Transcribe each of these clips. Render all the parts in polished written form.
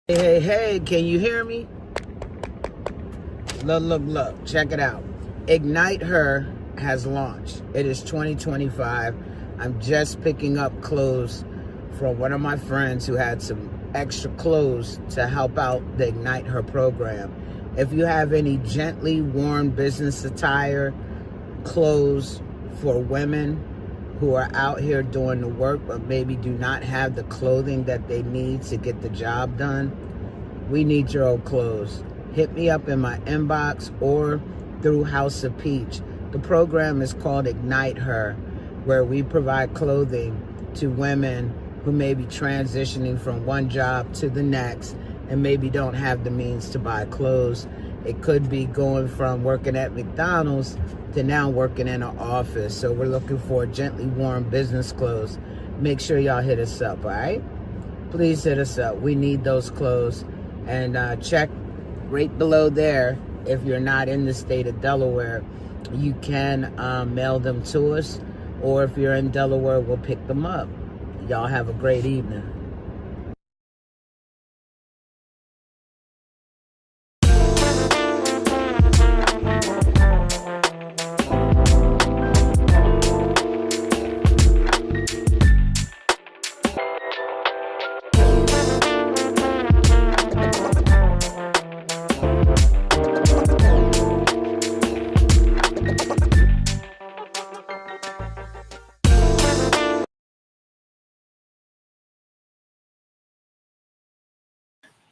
Hey, can you hear me? Look, check it out. Ignite Her has launched. It is 2025. I'm just picking up clothes from one of my friends who had some extra clothes to help out the Ignite Her program. If you have any gently worn business attire, clothes for women who are out here doing the work but maybe do not have the clothing that they need to get the job done, we need your old clothes. Hit me up in my inbox or through House of Peach. The program is called Ignite Her, where we provide clothing to women who may be transitioning from one job to the next and maybe don't have the means to buy clothes. It could be going from working at McDonald's to now working in an office. So we're looking for gently worn business clothes. Make sure y'all hit us up, all right? Please hit us up. We need those clothes. And check right below there. If you're not in the state of Delaware, you can mail them to us. Or if you're in Delaware, we'll pick them up. Y'all have a great evening.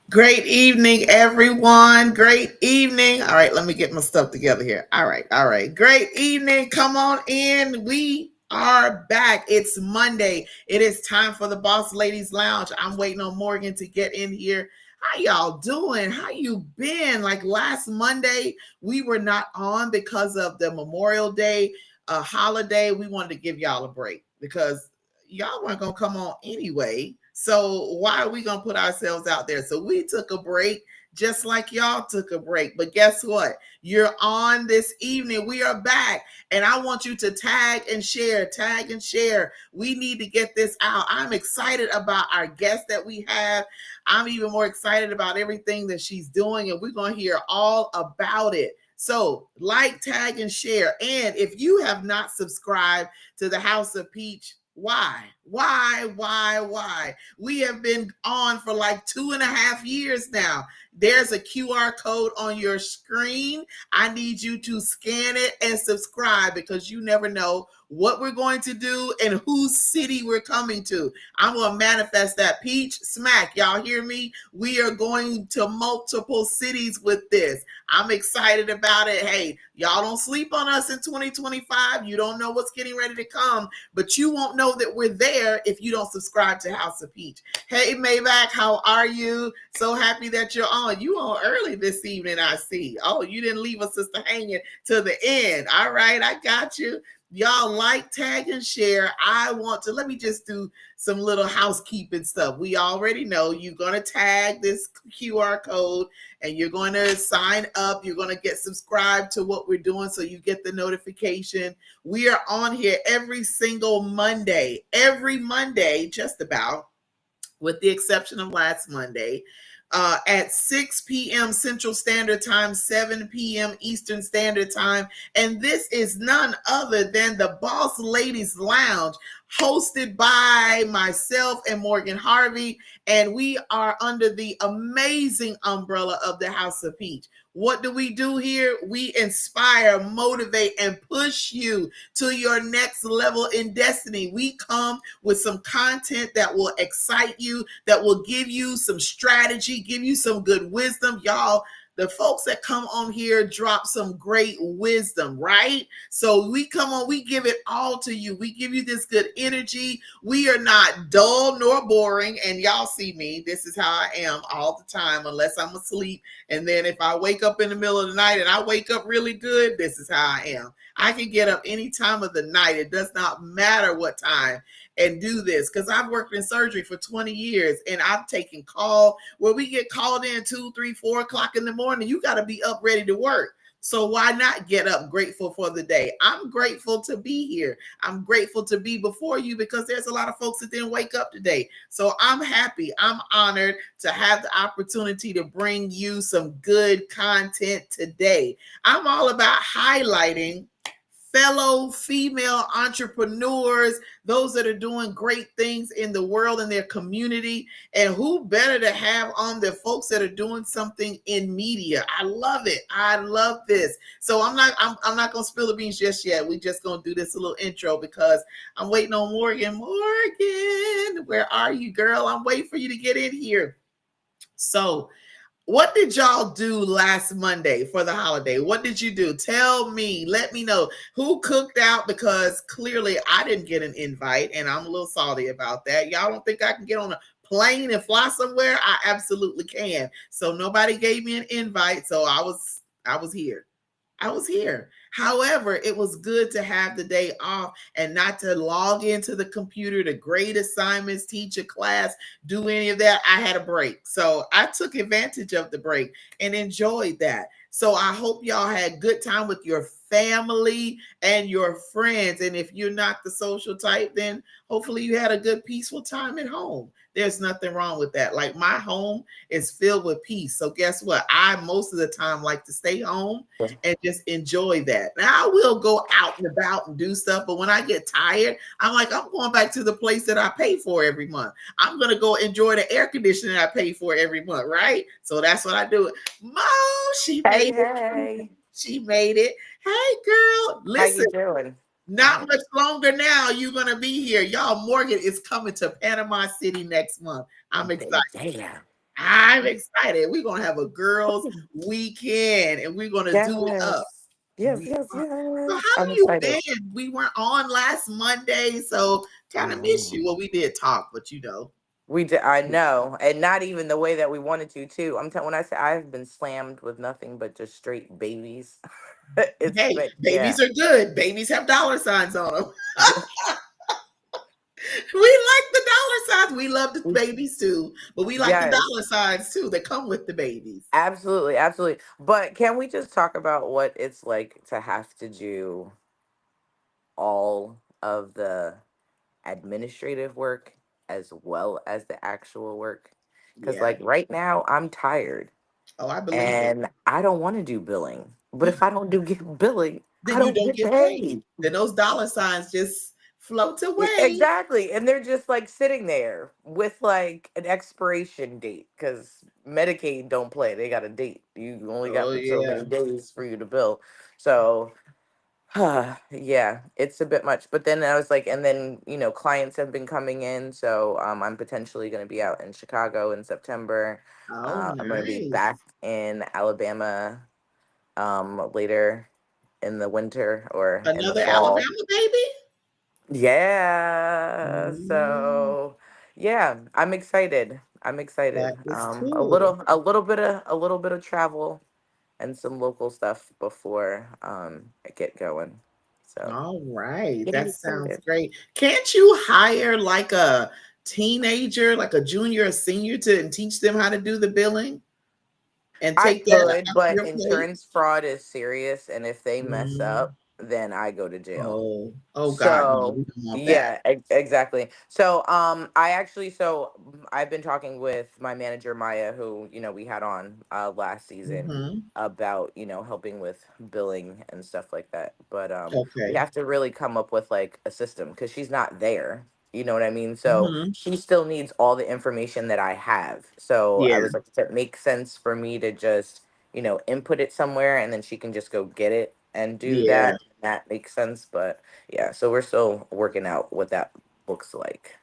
Great evening, everyone. Great evening. All right, let me get my stuff together here. All right. Great evening. Come on in. We are back. It's Monday. It is time for the Boss Ladies Lounge. I'm waiting on Morgan to get in here. How y'all doing? How you been? Like last Monday, we were not on because of the Memorial Day holiday. We wanted to give y'all a break because y'all weren't gonna come on anyway. So why are we gonna put ourselves out there? So we took a break just like y'all took a break. But guess what? You're on this evening. We are back. And I want you to tag and share, tag and share. We need to get this out. I'm excited about our guest that we have. I'm even more excited about everything that she's doing, and we're going to hear all about it. So like, tag, and share. And if you have not subscribed to the House of Peach, why? We have been on for like 2.5 years now. There's a QR code on your screen. I need you to scan it and subscribe because you never know what we're going to do and whose city we're coming to. I'm going to manifest that. Peach smack. Y'all hear me? We are going to multiple cities with this. I'm excited about it. Hey, y'all don't sleep on us in 2025. You don't know what's getting ready to come, but you won't know that we're there if you don't subscribe to House of Peach. Hey, Maybach, how are you? So happy that you're on. You on early this evening, I see. Oh, you didn't leave us sister hanging to the end. All right, I got you. Y'all like, tag, and share. Let me just do some little housekeeping stuff. We already know you're going to tag this QR code and you're going to sign up. You're going to get subscribed to what we're doing so you get the notification. We are on here every single Monday, just about, with the exception of last Monday. At 6 p.m. Central Standard Time, 7 p.m. Eastern Standard Time. And this is none other than the Boss Ladies Lounge, hosted by myself and Morgan Harvey. And we are under the amazing umbrella of the House of Peach. What do we do here? We inspire, motivate, and push you to your next level in destiny. We come with some content that will excite you, that will give you some strategy, give you some good wisdom. Y'all, the folks that come on here drop some great wisdom, right? So we come on, we give it all to you. We give you this good energy. We are not dull nor boring. And y'all see me. This is how I am all the time, unless I'm asleep. And then if I wake up in the middle of the night and I wake up really good, this is how I am. I can get up any time of the night. It does not matter what time, and do this because I've worked in surgery for 20 years and I've taken call where we get called in 2, 3, 4 o'clock in the morning. You got to be up ready to work. So why not get up grateful for the day? I'm grateful to be here. I'm grateful to be before you because there's a lot of folks that didn't wake up today. So I'm happy. I'm honored to have the opportunity to bring you some good content today. I'm all about highlighting fellow female entrepreneurs, those that are doing great things in the world and their community. And who better to have on the folks that are doing something in media? I love it. I love this. So I'm not gonna spill the beans just yet. We just gonna do this a little intro because I'm waiting on Morgan. Morgan, where are you, girl? I'm waiting for you to get in here. So what did y'all do last Monday for the holiday? What did you do? Tell me, let me know who cooked out because clearly I didn't get an invite and I'm a little salty about that. Y'all don't think I can get on a plane and fly somewhere? I absolutely can. So nobody gave me an invite, so I was here. I was here. However, it was good to have the day off and not to log into the computer to grade assignments, teach a class, do any of that. I had a break. So I took advantage of the break and enjoyed that. So I hope y'all had good time with your family and your friends. And if you're not the social type, then hopefully you had a good peaceful time at home. There's nothing wrong with that. Like my home is filled with peace. So guess what? I most of the time like to stay home and just enjoy that. Now I will go out and about and do stuff, but when I get tired, I'm like, I'm going back to the place that I pay for every month. I'm gonna go enjoy the air conditioning I pay for every month, right? So that's what I do. Mo, she Hey, made it. hey, She made it. Hey, girl, how listen. you doing? Not much longer now. You're gonna be here, y'all. Morgan is coming to Panama City next month. I'm excited. Damn. I'm excited. We're gonna have a girls' weekend and we're gonna do it up. Yes. Yes, We yes, are. So yes. how I'm you excited. been? We weren't on last Monday, so kind of miss you. Mm. Well, we did talk, but you know. We did, I know, and not even the way that we wanted to, too. I'm telling when I say I've been slammed with nothing but just straight babies. It's Hey, been, yeah. babies are good. Babies have dollar signs on them. We like the dollar signs. We love the babies too, but we like the Yes, dollar signs too that come with the babies. absolutely, absolutely. But can we just talk about what it's like to have to do all of the administrative work as well as the actual work? Because, Yeah. like, right now, I'm tired Oh, I believe it. and I don't want to do billing. But if I don't do get billing, I Then you don't don't get get paid. paid. Then those dollar signs just float away. Exactly. And they're just like sitting there with like an expiration date because Medicaid don't play. They got a date. You only Oh got so yeah. many days for you to bill. So yeah, it's a bit much. But then I was like, and then clients have been coming in, so I'm potentially going to be out in Chicago in September. Oh I'm going to be nice. back in Alabama later in the winter or in the Another fall. Alabama baby? Yeah. Mm, So yeah, I'm excited. I'm that excited. is A cool. little bit of travel and some local stuff before I get going. So All right. getting That sounds excited. great. Can't you hire like a teenager, like a junior or senior to teach them how to do the billing and I take that could, off but your plate? insurance fraud is serious, and if they mess Mm, up, then I go to jail. oh God, no, So we don't want that. yeah, exactly. So I've been talking with my manager Maya, who we had on last season Mm-hmm. about helping with billing and stuff like that. But we Okay. have to really come up with like a system because she's not there. You know what I mean? So Mm-hmm. she still needs all the information that I have. So I Yeah. was like, does it make sense for me to just input it somewhere and then she can just go get it and do Yeah. that? That makes sense, but yeah, so we're still working out what that looks like.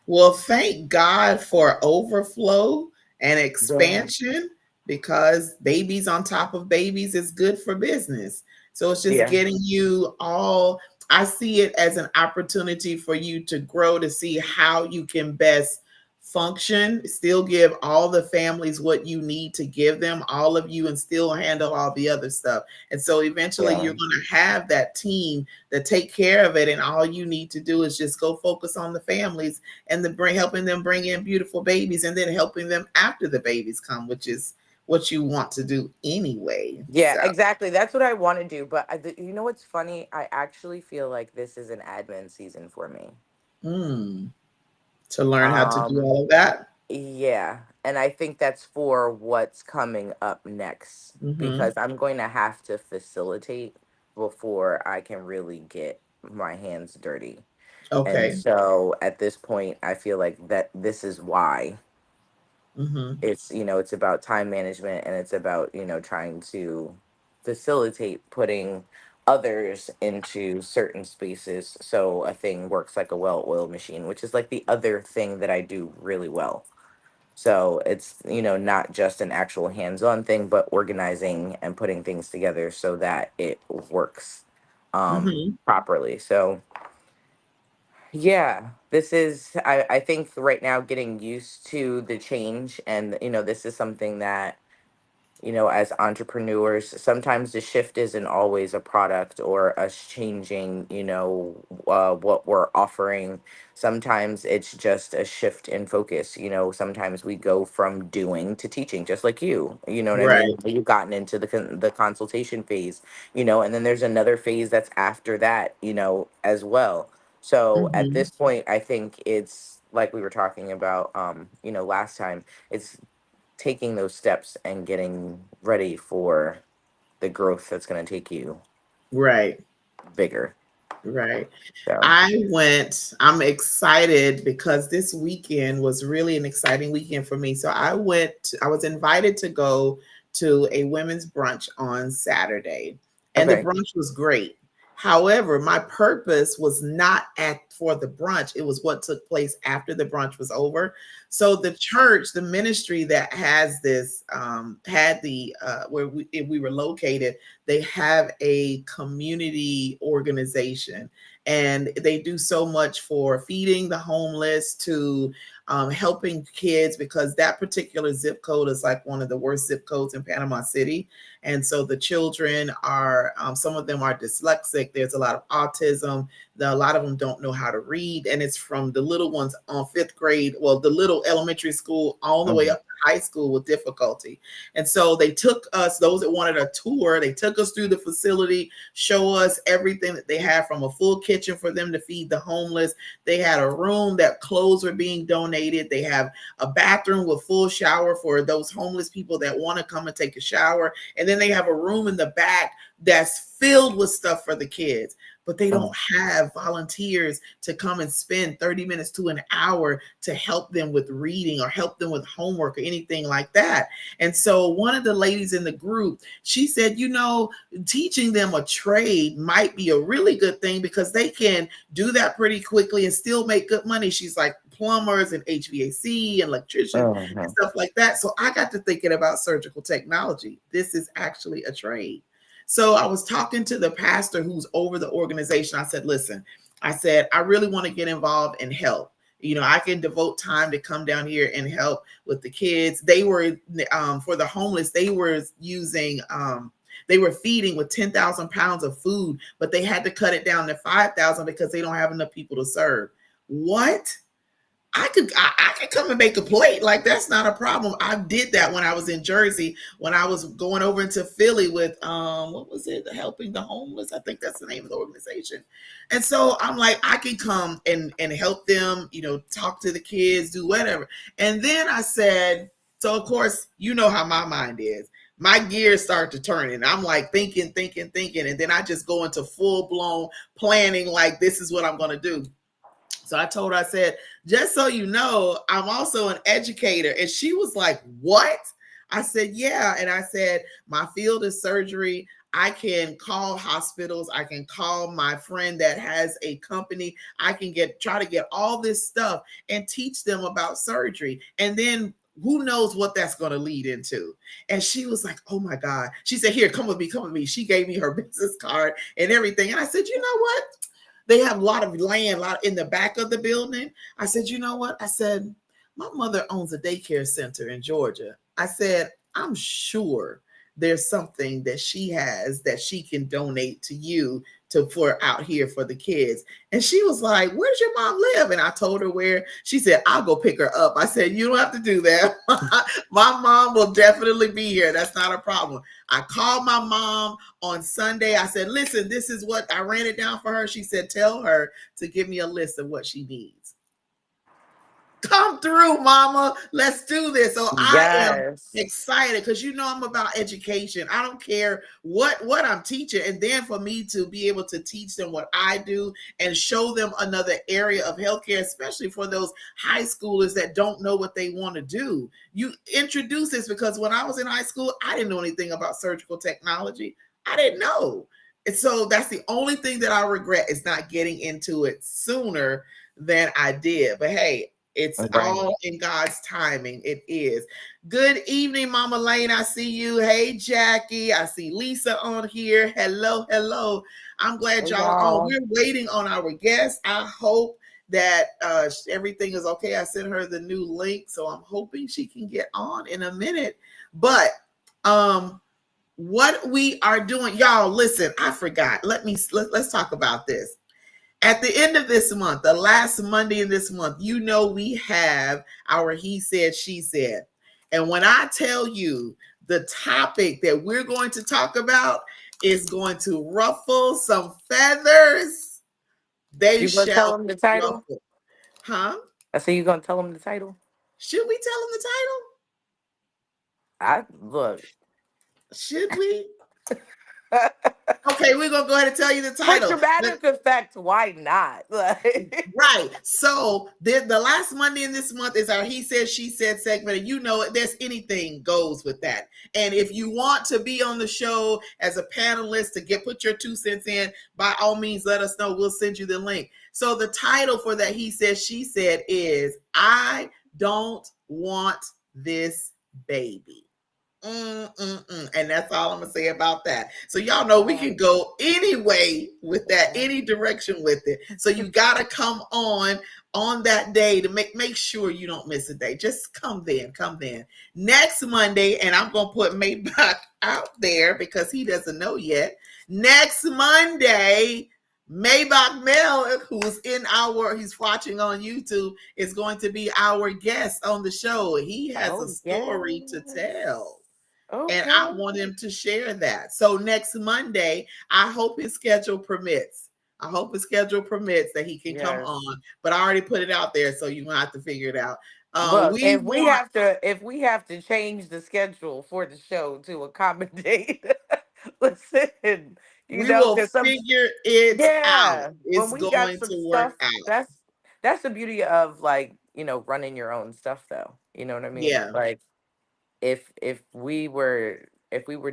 Well, thank God for overflow and Yeah. expansion because babies on top of babies is good for business. So it's just Yeah. getting you all, I see it as an opportunity for you to grow to see how you can best function, still give all the families what you need to give them, all of you, and still handle all the other stuff. And so eventually Yeah. you're going to have that team that take care of it. And all you need to do is just go focus on the families and helping them bring in beautiful babies and then helping them after the babies come, what you want to do anyway. Yeah, So, exactly. That's what I want to do. But you know what's funny? I actually feel like this is an admin season for me. mm, to learn how to do Um, all of that. yeah, and I think that's for what's coming up next Mm-hmm. because I'm going to have to facilitate before I can really get my hands dirty. And Okay. so at this point, I feel like that this is why Mm-hmm. it's about time management and it's about trying to facilitate putting others into certain spaces so a thing works like a well-oiled machine, which is like the other thing that I do really well. So it's not just an actual hands-on thing but organizing and putting things together so that it works Mm-hmm. properly. So yeah, this is, I think right now getting used to the change, and this is something that as entrepreneurs, sometimes the shift isn't always a product or us changing, what we're offering. Sometimes it's just a shift in focus. Sometimes we go from doing to teaching, just like you know what I mean? Right. You've gotten into the consultation phase, and then there's another phase that's after that, as well. So at Mm-hmm. this point, I think it's like we were talking about, last time. It's taking those steps and getting ready for the growth that's going to take you Right. bigger. Right. So, I'm excited because this weekend was really an exciting weekend for me. So I was invited to go to a women's brunch on Saturday, and the okay. brunch was great. However, my purpose was not at for the brunch. It was what took place after the brunch was over. So the church, the ministry that has this, had the where we were located, they have a community organization, and they do so much for feeding the homeless to helping kids, because that particular zip code is like one of the worst zip codes in Panama City. And so the children are, some of them are dyslexic. There's a lot of autism. A lot of them don't know how to read. And it's from the little ones on fifth grade, well, the little elementary school, all the way Mhm. up to high school with difficulty. And so they took us, those that wanted a tour, they took us through the facility, show us everything that they have, from a full kitchen for them to feed the homeless. They had a room that clothes were being donated. They have a bathroom with full shower for those homeless people that want to come and take a shower. And then they have a room in the back that's filled with stuff for the kids, but they don't Mhm. have volunteers to come and spend 30 minutes to an hour to help them with reading or help them with homework or anything like that. And so one of the ladies in the group, she said, teaching them a trade might be a really good thing because they can do that pretty quickly and still make good money. She's like, plumbers and HVAC and electricians and Mhm. stuff like that. So I got to thinking about surgical technology. This is actually a trade. So I was talking to the pastor who's over the organization. I said, listen, I said, I really want to get involved and help. I can devote time to come down here and help with the kids. They were, for the homeless, they were using, they were feeding with 10,000 pounds of food, but they had to cut it down to 5,000 because they don't have enough people to serve. What? I could come and make a plate. Like, that's not a problem. I did that when I was in Jersey, when I was going over into Philly with what was it? Helping the Homeless. I think that's the name of the organization. And so I'm like, I can come and help them, talk to the kids, do whatever. And then I said, so of course, you know how my mind is. My gears start to turn, and I'm like thinking, and then I just go into full blown planning, like, this is what I'm gonna do. So I told her, I said, just so you know, I'm also an educator. And she was like, what? I said, yeah. And I said, my field is surgery. I can call hospitals. I can call my friend that has a company. I can try to get all this stuff and teach them about surgery. And then who knows what that's going to lead into. And she was like, oh my God. She said, here, come with me, come with me. She gave me her business card and everything. And I said, you know what? They have a lot of land, in the back of the building. I said, you know what? I said, my mother owns a daycare center in Georgia. I said, I'm sure there's something that she has that she can donate to you for out here for the kids. And she was like, "Where's your mom live?" And I told her where. She said, "I'll go pick her up." I said, "You don't have to do that. My mom will definitely be here. That's not a problem." I called my mom on Sunday. I said, "Listen, this is what I ran it down for her." She said, "Tell her to give me a list of what she needs." Come through, mama. Let's do this. So I am Yes. excited because I'm about education. I don't care what I'm teaching. And then for me to be able to teach them what I do and show them another area of healthcare, especially for those high schoolers that don't know what they want to do. You introduce this, because when I was in high school, I didn't know anything about surgical technology. I didn't know. And so that's the only thing that I regret, is not getting into it sooner than I did. But hey, it's Right. all in God's timing. It is. Good evening, Mama Lane. I see you. Hey, Jackie. I see Lisa on here. Hello, hello. I'm glad Hey, y'all are on. y'all. We're waiting on our guest. I hope that everything is okay. I sent her the new link, so I'm hoping she can get on in a minute. But what we are doing, y'all, listen, I forgot. Let's talk about this. At the end of this month, the last Monday in this month, we have our He Said, She Said. And when I tell you the topic that we're going to talk about is going to ruffle some feathers, they You gonna tell shall them the be title? ruffled. Huh? I say you gonna tell them the title. Should we tell them the title? I look. Should we? Okay, we're going to go ahead and tell you the For title. dramatic effect, why not? Like, Right. So the last Monday in this month is our He Said, She Said segment. And there's anything goes with that. And if you want to be on the show as a panelist to put your 2 cents in, by all means, let us know. We'll send you the link. So the title for that He Said, She Said is I Don't Want This Baby. And that's all I'm gonna say about that. So y'all know we can go any way with that, any direction with it. So you gotta come on that day to make sure you don't miss a day. Just come then. Next Monday, and I'm gonna put Maybach out there because he doesn't know yet. Next Monday, Maybach Mel, he's watching on YouTube, is going to be our guest on the show. He has a oh story to yes. tell, and I Okay. want him to share that. So next Monday, I hope his schedule permits. That he can come Yes. on. But I already put it out there, so you're gonna have to figure it out. Look, We want, if we have to change the schedule for the show to accommodate, listen, we will because some figure it out. yeah, when It's we got going some to work stuff, out. that's the beauty of, like, running your own stuff, though. You know what I mean? Yeah. Like, if we were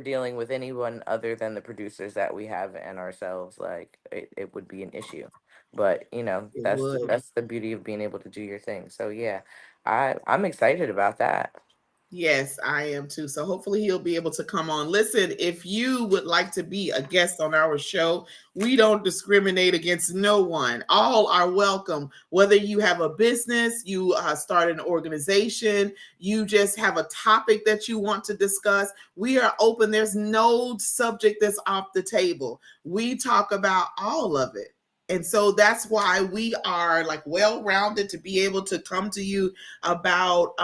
dealing with anyone other than the producers that we have and ourselves, like, it would be an issue. But It that's would. that's the beauty of being able to do your thing. So yeah, I'm excited about that. Yes, I am too. So hopefully he'll be able to come on. Listen, if you would like to be a guest on our show, we don't discriminate against no one. All are welcome. Whether you have a business, you start an organization, you just have a topic that you want to discuss, we are open. There's no subject that's off the table. We talk about all of it. And so that's why we are like well-rounded to be able to come to you about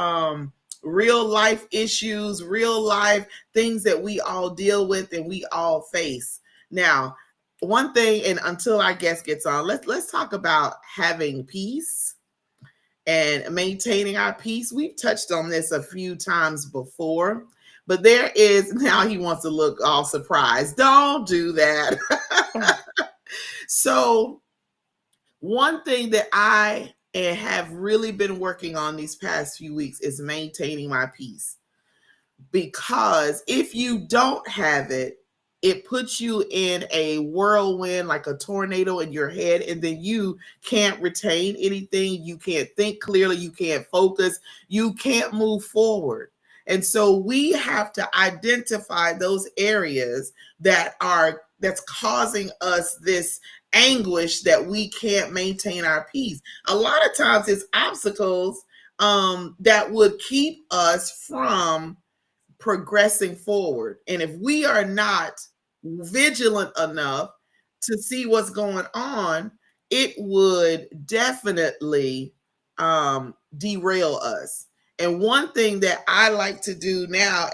real life issues, real life things that we all deal with and we all face. Now, one thing, and until our guest gets on, let's talk about having peace and maintaining our peace. We've touched on this a few times before, but there is, now he wants to look all surprised. Don't do that. So, one thing that I have really been working on these past few weeks is maintaining my peace. Because if you don't have it, it puts you in a whirlwind, like a tornado in your head, and then you can't retain anything. You can't think clearly. You can't focus. You can't move forward. And so we have to identify those areas that's causing us this anguish that we can't maintain our peace. A lot of times it's obstacles that would keep us from progressing forward. And if we are not vigilant enough to see what's going on, it would definitely derail us. And one thing that I like to do now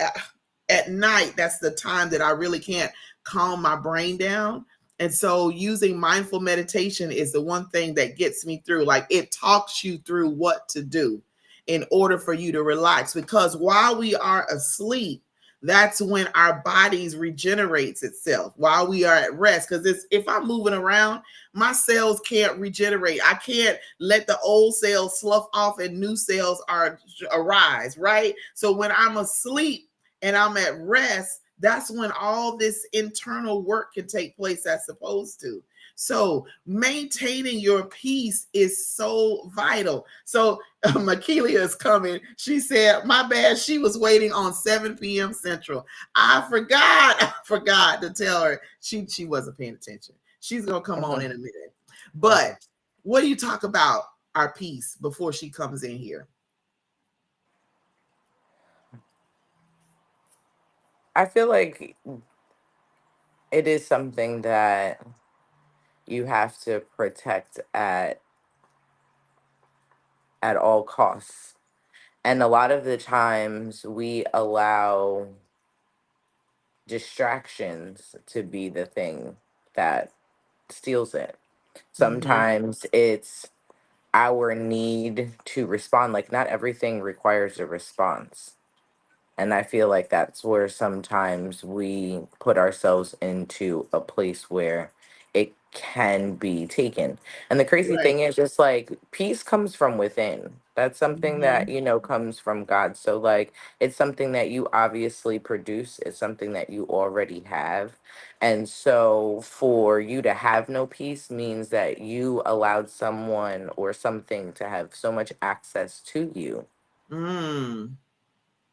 at night, that's the time that I really can't calm my brain down. And so using mindful meditation is the one thing that gets me through. Like, it talks you through what to do in order for you to relax. Because while we are asleep, that's when our bodies regenerates itself while we are at rest. Because if I'm moving around, my cells can't regenerate. I can't let the old cells slough off and new cells arise, right? So when I'm asleep and I'm at rest, that's when all this internal work can take place as supposed to. So maintaining your peace is so vital. So Makelia is coming. She said, my bad, she was waiting on 7 p.m. Central. I forgot to tell her she wasn't paying attention. She's going to come on in a minute. But what do you talk about our peace before she comes in here? I feel like it is something that you have to protect at all costs. And a lot of the times we allow distractions to be the thing that steals it. Mm-hmm. Sometimes it's our need to respond. Like, not everything requires a response. And I feel like that's where sometimes we put ourselves into a place where it can be taken. And the crazy Right. thing is, just like, peace comes from within. That's something that, Mm-hmm. comes from God. So, like, it's something that you obviously produce, it's something that you already have. And so, for you to have no peace means that you allowed someone or something to have so much access to you Mm,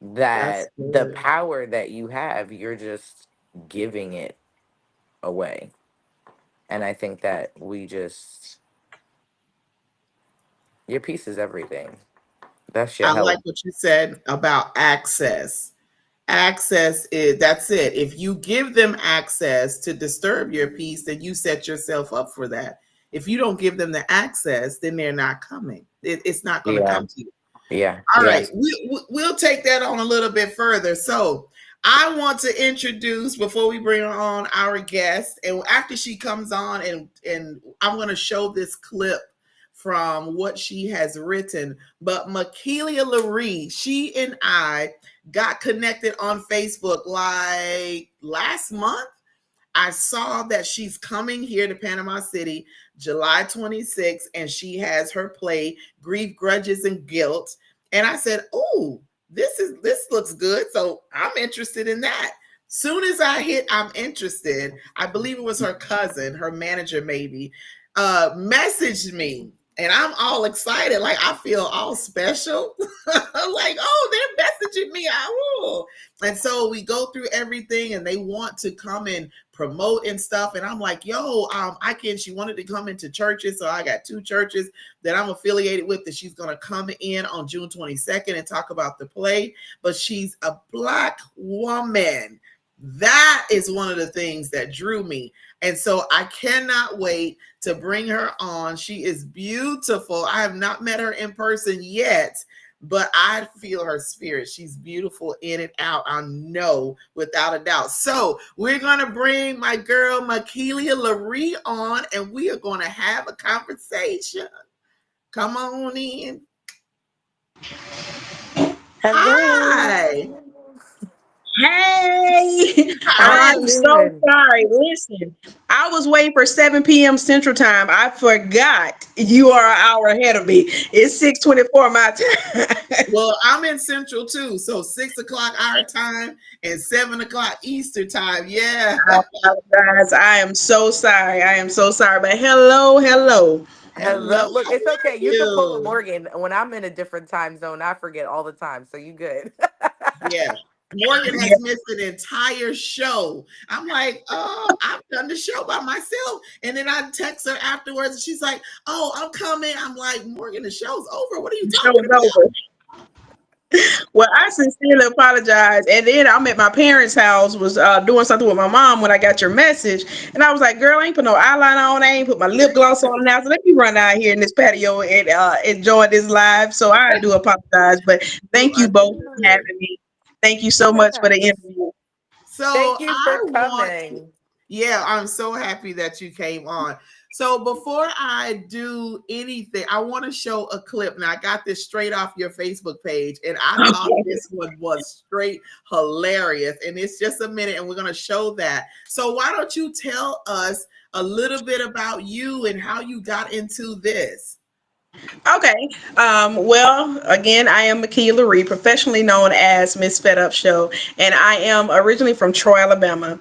that's that the good. power that you have, you're just giving it away. And I think that your piece is everything. That's your I like health. what you said about access. Access is, that's it. If you give them access to disturb your peace, then you set yourself up for that. If you don't give them the access, then they're not coming. It's not going to Yeah. come to you. Yeah. All right, Yes. we'll take that on a little bit further. So I want to introduce, before we bring on our guest, and after she comes on, and I'm going to show this clip from what she has written. But Makelia Laree, she and I got connected on Facebook like last month. I saw that she's coming here to Panama City July 26th, and she has her play Grief, Grudges, and Guilt. And I said, "Oh, this looks good." So I'm interested in that. Soon as I hit I'm interested, I believe it was her cousin, her manager maybe, messaged me. And I'm all excited, like I feel all special. Like, oh, they're messaging me. Oh. And so we go through everything, and they want to come and promote and stuff. And I'm like, yo, I can. She wanted to come into churches. So I got 2 churches that I'm affiliated with that she's going to come in on June 22nd and talk about the play. But she's a Black woman. That is one of the things that drew me. And so I cannot wait to bring her on. She is beautiful. I have not met her in person yet, but I feel her spirit. She's beautiful in and out. I know without a doubt. So we're going to bring my girl Makelia Laree on, and we are going to have a conversation. Come on in. Hello. Hi. Hey, How are I you am so doing? sorry. Listen, I was waiting for 7 p.m. Central Time. I forgot you are an hour ahead of me. It's 6:24 my time. Well, I'm in Central too. So 6 o'clock our time and 7 o'clock Eastern time. Yeah. I apologize. I am so sorry. I am so sorry. But hello, hello. Hello. Hello. Look, How it's are okay. You can pull a you? Morgan. When I'm in a different time zone, I forget all the time. So you good. Yeah. Morgan Yeah, has missed an entire show. I'm like, I've done the show by myself. And then I text her afterwards, and she's like, oh, I'm coming. I'm like, Morgan, the show's over. What are you the talking show's about? over. Well, I sincerely apologize. And then I'm at my parents' house, was doing something with my mom when I got your message. And I was like, girl, I ain't put no eyeliner on. I ain't put my lip gloss on now. So let me run out here in this patio and enjoy this live. So I do apologize. But You thank you are both for good. having me. Thank you so much for the Yes. interview. So Thank you for I want to, coming. yeah, I'm so happy that you came on. So before I do anything, I want to show a clip. Now I got this straight off your Facebook page, and I thought Okay. this one was straight hilarious. And it's just a minute, and we're gonna show that. So why don't you tell us a little bit about you and how you got into this? Okay. Well, again, I am Makia Laree, professionally known as Miss Fed Up Show, and I am originally from Troy, Alabama.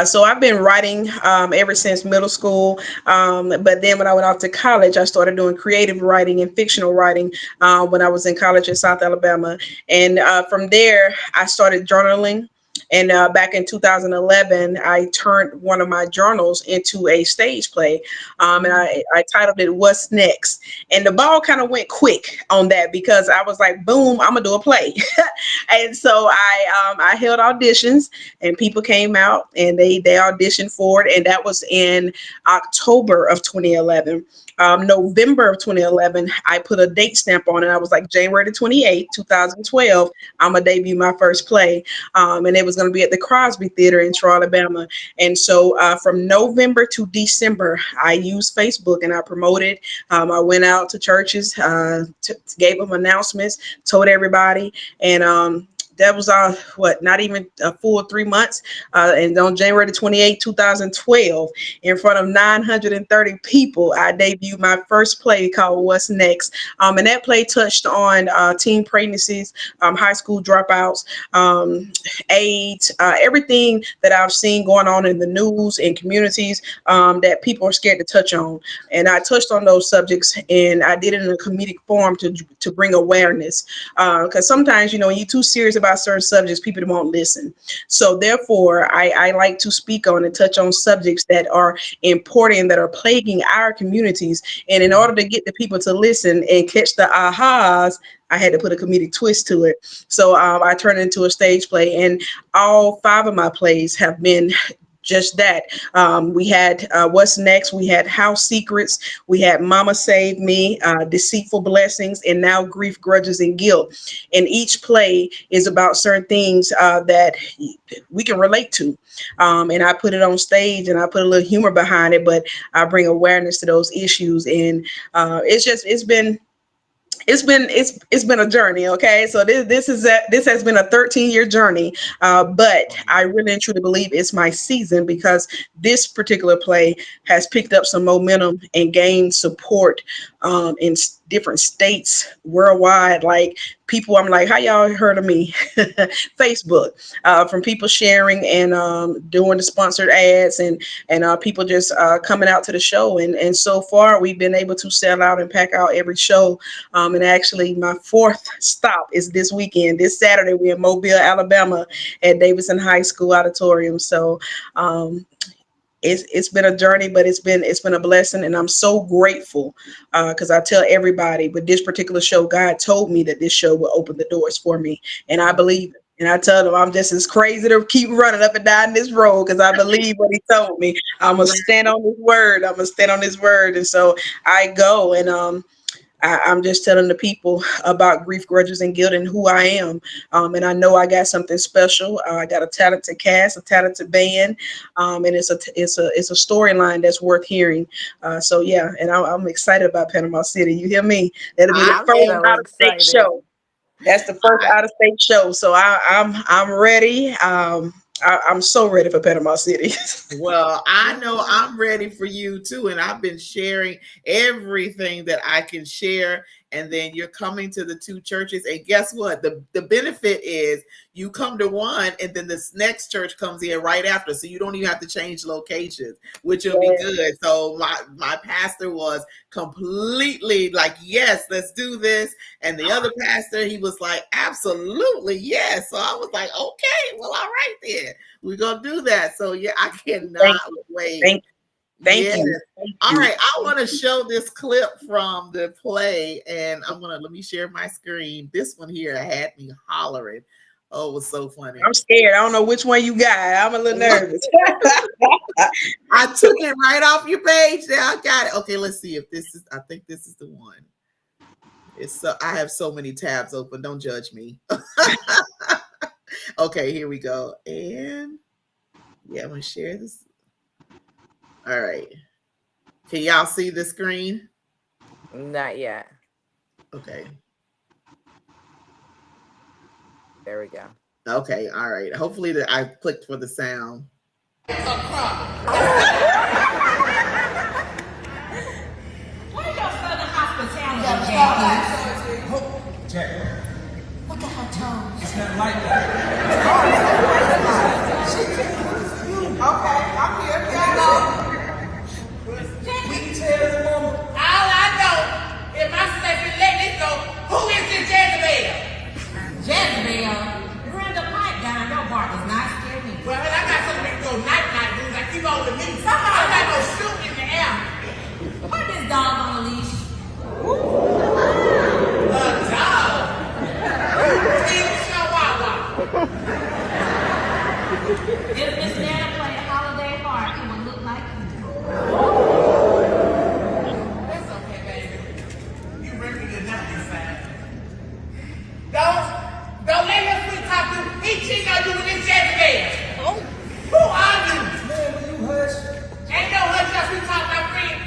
So I've been writing ever since middle school. But then when I went off to college, I started doing creative writing and fictional writing when I was in college in South Alabama. And from there, I started journaling. And back in 2011, I turned one of my journals into a stage play. And I titled it What's Next? And the ball kind of went quick on that because I was like, boom, I'm gonna do a play. And so I held auditions and people came out and they auditioned for it. And that was in October of 2011. November of 2011, I put a date stamp on it. I was like, January the 28th, 2012, I'm gonna debut my first play. And it was gonna be at the Crosby Theater in Troy, Alabama. And so from November to December, I used Facebook and I promoted. I went out to churches, gave them announcements, told everybody, and that was not even a full 3 months. And on January the 28th, 2012, in front of 930 people, I debuted my first play called What's Next. And that play touched on teen pregnancies, high school dropouts, AIDS, everything that I've seen going on in the news and communities that people are scared to touch on. And I touched on those subjects, and I did it in a comedic form to bring awareness. Because sometimes, when you're too serious about certain subjects, people won't listen. So therefore, I like to speak on and touch on subjects that are important, that are plaguing our communities. And in order to get the people to listen and catch the ahas, I had to put a comedic twist to it. So I turned it into a stage play, and all 5 of my plays have been just that. We had What's Next? We had House Secrets. We had Mama Save Me, Deceitful Blessings, and now Grief, Grudges, and Guilt. And each play is about certain things that we can relate to. And I put it on stage and I put a little humor behind it, but I bring awareness to those issues. And it's been a journey. Okay, so this has been a 13-year journey, but I really and truly believe it's my season because this particular play has picked up some momentum and gained support in different states worldwide. Like, people, I'm like, how y'all heard of me? Facebook, from people sharing and doing the sponsored ads, and people just coming out to the show. And so far we've been able to sell out and pack out every show. And actually, my 4th stop is this weekend. This Saturday, we're in Mobile, Alabama, at Davidson High School Auditorium. So it's been a journey, but it's been a blessing, and I'm so grateful because I tell everybody with this particular show, God told me that this show will open the doors for me, and I believe it. And I tell them I'm just as crazy to keep running up and down this road because I believe what he told me. I'm gonna stand on his word. I'm gonna stand on his word, and so I go. And I'm just telling the people about grief, grudges, and guilt and who I am. And I know I got something special. I got a talented cast, a talented band, and it's a storyline that's worth hearing. So yeah, and I'm excited about Panama City. You hear me? That'll be the I I'm first so am. out of state excited. show. That's the first I out of state show. So I'm ready. I'm so ready for Panama City. Well, I know I'm ready for you too. And I've been sharing everything that I can share. And then you're coming to the 2 churches. And guess what? The benefit is you come to one, and then this next church comes in right after. So you don't even have to change locations, which will be Yes, good. So my pastor was completely like, yes, let's do this. And the other pastor, he was like, absolutely, yes. So I was like, okay, well, all right then. We're gonna do that. So yeah, I cannot thank you. wait. Thank you. Thank Yes. you. Thank All you. right. I want to show this clip from the play, and let me share my screen. This one here had me hollering. Oh, it was so funny. I'm scared. I don't know which one you got. I'm a little nervous. I took it right off your page. There, I got it. Okay, let's see if this is. I think this is the one. It's so. I have so many tabs open. Don't judge me. Okay, here we go. And yeah, I'm gonna share this. All right. Can y'all see the screen? Not yet. Okay. There we go. Okay. All right. Hopefully that I clicked for the sound. Where your southern hospitality, Jackie? Look at her toes. It's not like that. Okay, I'm here. Y'all know. We can tell this woman. All I know, if my sister let this go, who is this Jezebel? Jezebel? Brenda Pipe down your bar does not scare me. Well, I got something to go night booze. I keep on with me. I'm not gonna shoot in the air. Put this dog on a leash. A dog? Even Chihuahua. If Miss Nana played Holiday Heart, it would look like you. That's okay, baby. You ready to nut inside. Don't let him sweet talk you. He cheating on you with this Jezebel. Oh. Who are you? Man, will you hush? Ain't no hush, just we talk, my friend.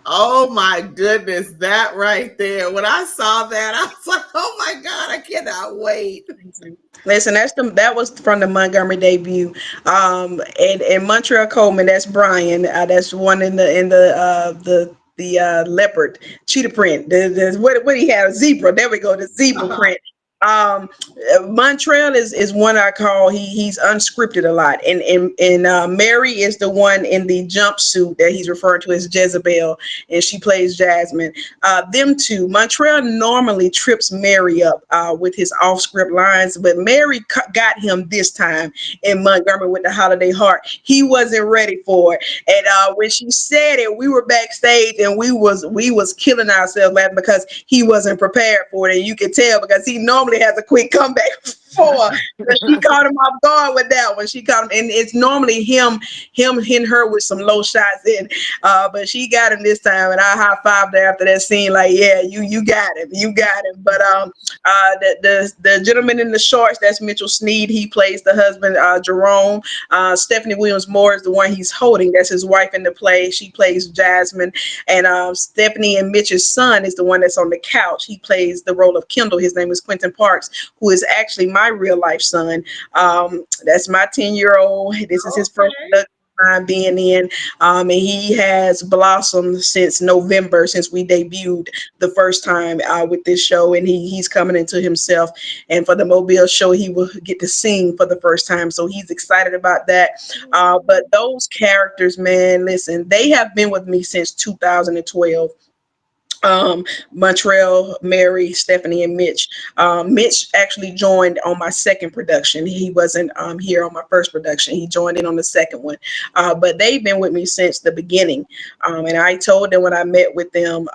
Oh my goodness, that right there. When I saw that, I was like, oh my God, I cannot wait. Listen, that was from the Montgomery debut. And Montreal Coleman, that's Brian. That's one in the leopard cheetah print. What he had, a zebra. There we go, the zebra print. Montreal is one I call he's unscripted a lot, and Mary is the one in the jumpsuit that he's referring to as Jezebel, and she plays Jasmine. Them two, Montreal normally trips Mary up with his off script lines, but Mary got him this time in Montgomery with the Holiday Heart. He wasn't ready for it, and when she said it, we were backstage and we was killing ourselves laughing because he wasn't prepared for it, and you could tell because he normally has a quick comeback for, but she caught him off guard with that one. She caught him, and it's normally him hitting her with some low shots in, but she got him this time, and I high-fived her after that scene, like, yeah, you got him, you got him. But the gentleman in the shorts, that's Mitchell Sneed. He plays the husband, Jerome. Stephanie Williams Moore is the one he's holding. That's his wife in the play. She plays Jasmine, and Stephanie and Mitch's son is the one that's on the couch. He plays the role of Kendall. His name is Quentin Parks, who is actually my real life son. That's my 10-year-old. This is his first time being in, and he has blossomed since November, since we debuted the first time with this show, and he's coming into himself. And for the Mobile show, he will get to sing for the first time, so he's excited about that. But those characters, man, listen, they have been with me since 2012. Montreal, Mary, Stephanie, and Mitch. Mitch actually joined on my second production. He wasn't here on my first production. He joined in on the second one. But they've been with me since the beginning. And I told them when I met with them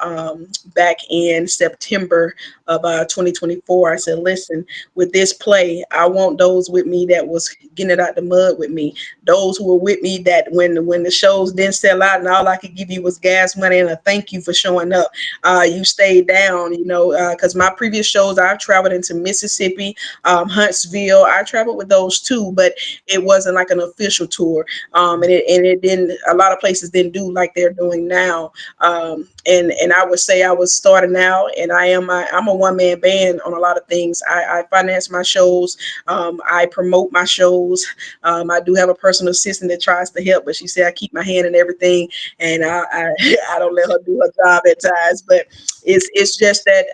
back in September of 2024, I said, listen, with this play, I want those with me that was getting it out the mud with me. Those who were with me that when the shows didn't sell out and all I could give you was gas money and a thank you for showing up. You stayed down, because my previous shows, I've traveled into Mississippi, Huntsville. I traveled with those too, but it wasn't like an official tour. And it didn't, a lot of places didn't do like they're doing now. And I would say I was starting out, and I'm a one-man band on a lot of things. I finance my shows. I promote my shows. I do have a personal assistant that tries to help, but she said I keep my hand in everything, and I don't let her do her job at times. But it's just that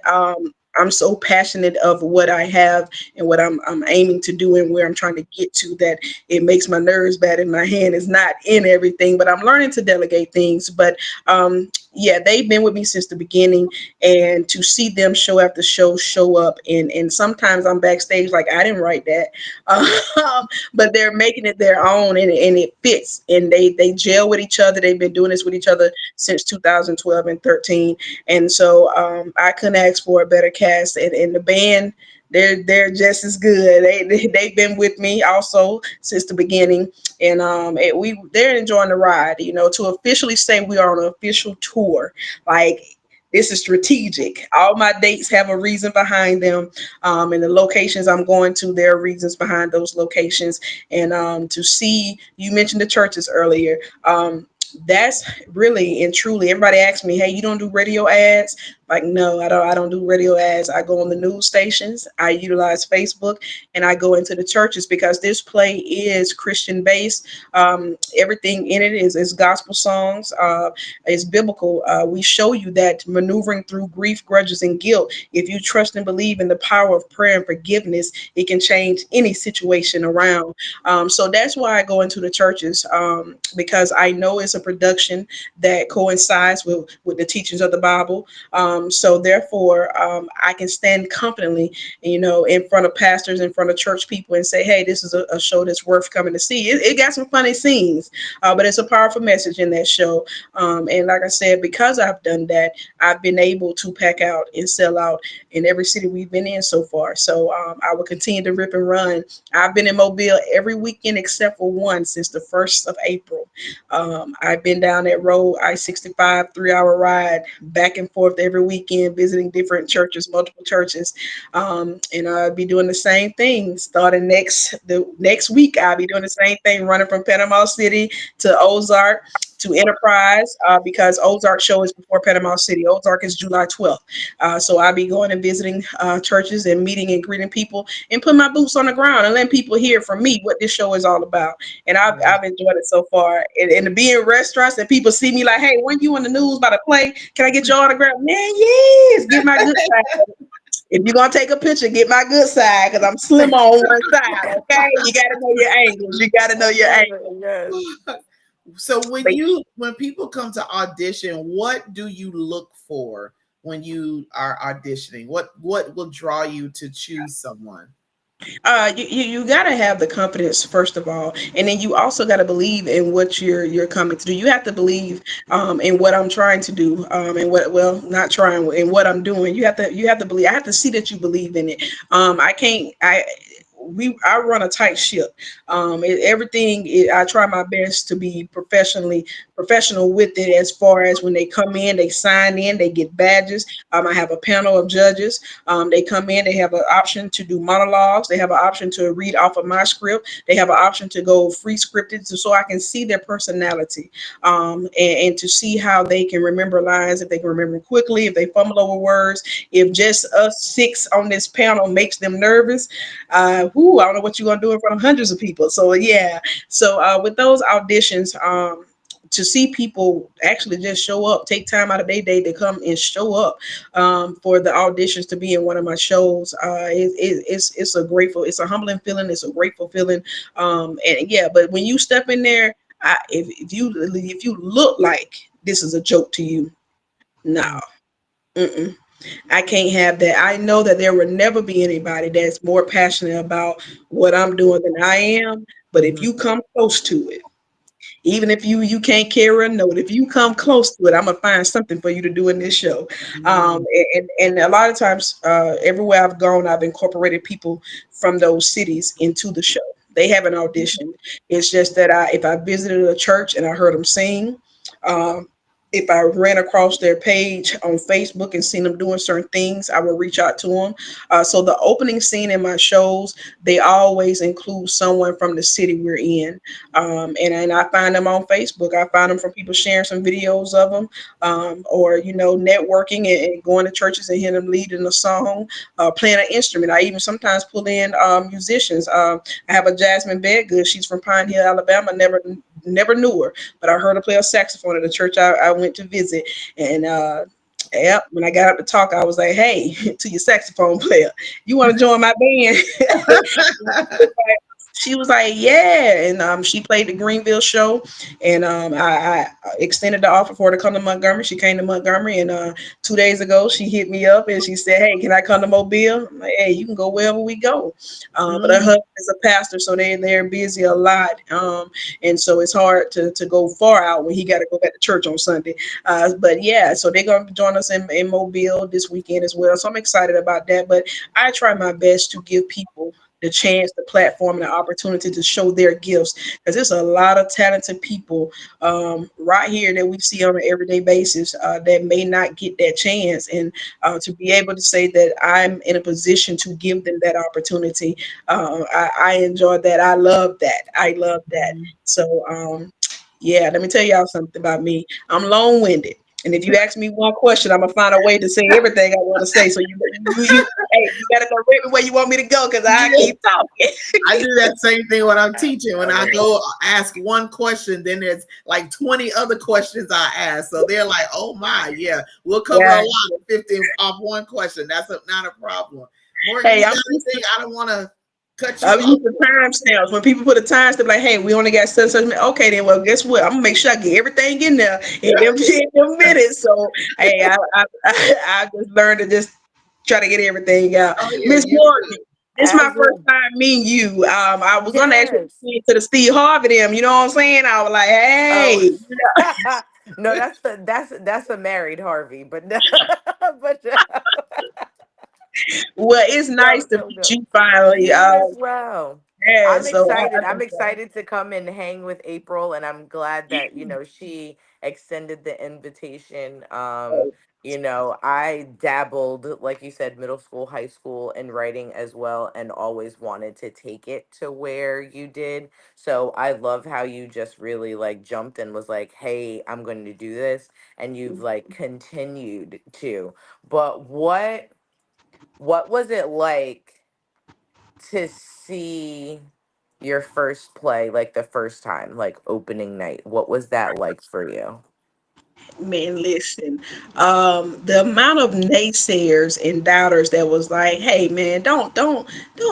I'm so passionate of what I have and what I'm aiming to do and where I'm trying to get to that it makes my nerves bad and my hand is not in everything. But I'm learning to delegate things. But yeah, they've been with me since the beginning, and to see them show after show up, and sometimes I'm backstage like I didn't write that, but they're making it their own, and it fits, and they gel with each other. They've been doing this with each other since 2012 and 13, and so I couldn't ask for a better cast, and the band. They're just as good. They've been with me also since the beginning, and they're enjoying the ride. You know, to officially say we are on an official tour, like this is strategic. All my dates have a reason behind them, and the locations I'm going to, there are reasons behind those locations. And to see, you mentioned the churches earlier. That's really and truly. Everybody asks me, "Hey, you don't do radio ads?" Like, no, I don't. I don't do radio ads. I go on the news stations. I utilize Facebook, and I go into the churches because this play is Christian based. Everything in it is gospel songs. Is biblical. We show you that maneuvering through grief, grudges, and guilt. If you trust and believe in the power of prayer and forgiveness, it can change any situation around. So that's why I go into the churches, because I know it's a production that coincides with the teachings of the Bible. So therefore, I can stand confidently, in front of pastors, in front of church people, and say, "Hey, this is a show that's worth coming to see." It got some funny scenes, but it's a powerful message in that show. And like I said, because I've done that, I've been able to pack out and sell out in every city we've been in so far. So I will continue to rip and run. I've been in Mobile every weekend except for one since the 1st of April. I've been down that road, I-65, 3-hour ride, back and forth every weekend, visiting different churches, multiple churches. And I'll be doing the same thing starting the next week. I'll be doing the same thing, running from Panama City to Ozark to Enterprise, because Ozark show is before Panama City. Ozark is July 12th. So I'll be going and visiting churches and meeting and greeting people and putting my boots on the ground and letting people hear from me what this show is all about. And I've enjoyed it so far. And to be in restaurants and people see me like, "Hey, weren't you on the news about to play? Can I get your autograph?" Man, yes, get my good side. If you're gonna take a picture, get my good side because I'm slim on one side. Okay, you gotta know your angles. You gotta know I your love angles. it. Yes. So But when people come to audition, what do you look for when you are auditioning? What will draw you to choose someone? you got to have the confidence first of all, and then you also got to believe in what you're coming to do. You have to believe in what I'm trying to do, and what, well, not trying, in what I'm doing. You have to believe. I have to see that you believe in it. I can't. I run a tight ship. I try my best to be professional with it. As far as when they come in, they sign in, they get badges. I have a panel of judges. They come in, they have an option to do monologues. They have an option to read off of my script. They have an option to go free scripted, so I can see their personality, and to see how they can remember lines, if they can remember quickly, if they fumble over words, if just us six on this panel makes them nervous. I don't know what you're gonna do in front of hundreds of people. So yeah, so with those auditions, to see people actually just show up, take time out of their day to come and show up for the auditions to be in one of my shows. It's a humbling feeling. It's a grateful feeling. And yeah, but when you step in there, if you look like this is a joke to you, no. Mm-mm. I can't have that. I know that there will never be anybody that's more passionate about what I'm doing than I am. But if Mhm. you come close to it, even if you can't carry a note, if you come close to it, I'm gonna find something for you to do in this show. Mhm. And a lot of times, everywhere I've gone, I've incorporated people from those cities into the show. They haven't auditioned. It's just that if I visited a church and I heard them sing, um, if I ran across their page on Facebook and seen them doing certain things, I will reach out to them. So the opening scene in my shows, they always include someone from the city we're in, and I find them on Facebook. I find them from people sharing some videos of them, or networking and going to churches and hearing them leading a song, playing an instrument. I even sometimes pull in musicians. I have a Jasmine Bedgood. She's from Pine Hill, Alabama. Never knew her, but I heard her play a saxophone at a church I went to visit, and yep, when I got up to talk, I was like, "Hey, to your saxophone player, you want to join my band?" She was like, yeah. And she played the Greenville show. And I extended the offer for her to come to Montgomery. She came to Montgomery. And 2 days ago, she hit me up and she said, hey, can I come to Mobile? I'm like, hey, you can go wherever we go. But her Mm. husband is a pastor, so they're busy a lot. And so it's hard to go far out when he got to go back to church on Sunday. But yeah, so they're going to join us in Mobile this weekend as well. So I'm excited about that. But I try my best to give people the chance, the platform, and the opportunity to show their gifts, because there's a lot of talented people right here that we see on an everyday basis that may not get that chance. And to be able to say that I'm in a position to give them that opportunity, I enjoy that. I love that. I love that. So, yeah, let me tell y'all something about me. I'm long winded. And if you ask me one question, I'm gonna find a way to say everything I want to say. So hey, you gotta direct me where you want me to go, because I Yeah. keep talking. I do that same thing when I'm teaching. When I I love it. go ask one question, then there's like 20 other questions I ask. So they're like, oh my, yeah, we'll cover a Yeah. lot of 15 off one question. That's not a problem. Morgan, Hey, you got anything? I don't want to cut you I'm off. used to timestamps. When people put a timestamp like, hey, we only got such minutes. Okay, then well, guess what? I'm gonna make sure I get everything in there in them minutes. So hey, I just learned to just try to get everything out. Oh yeah, Miss you Morgan, this is my As first a time meeting you. I was gonna actually yes. to the Steve Harvey them, you know what I'm saying? I was like, Oh hey, no, that's a married Harvey, but no, but well, it's no, nice to no, meet no. you finally. You as well. Yeah, I'm so excited. I I'm excited to come and hang with April, and I'm glad that, she extended the invitation. I dabbled, like you said, middle school, high school, in writing as well, and always wanted to take it to where you did. So I love how you just really like jumped and was like, "Hey, I'm going to do this," and you've like continued to. But what was it like to see your first play, like the first time, like opening night? What was that like for you? Man, listen, the amount of naysayers and doubters that was like, "Hey, man, don't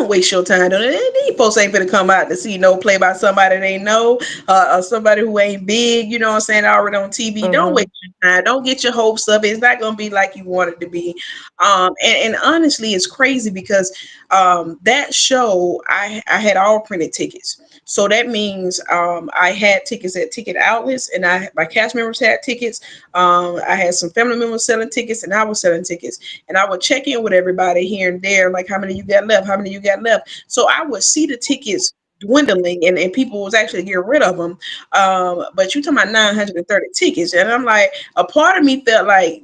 waste your time doing it. These folks ain't gonna come out to see no play by somebody they know, or somebody who ain't big. You know what I'm saying? Already on TV. Don't Mm-hmm. waste your time. Don't get your hopes up. It's not gonna be like you want it to be." And honestly, it's crazy because that show, I had all printed tickets. So that means I had tickets at ticket outlets, and my cast members had tickets. I had some family members selling tickets, and I was selling tickets. And I would check in with everybody here and there, like, how many you got left? How many you got left? So I would see the tickets dwindling, and people was actually getting rid of them. But you talking about 930 tickets, and I'm like, a part of me felt like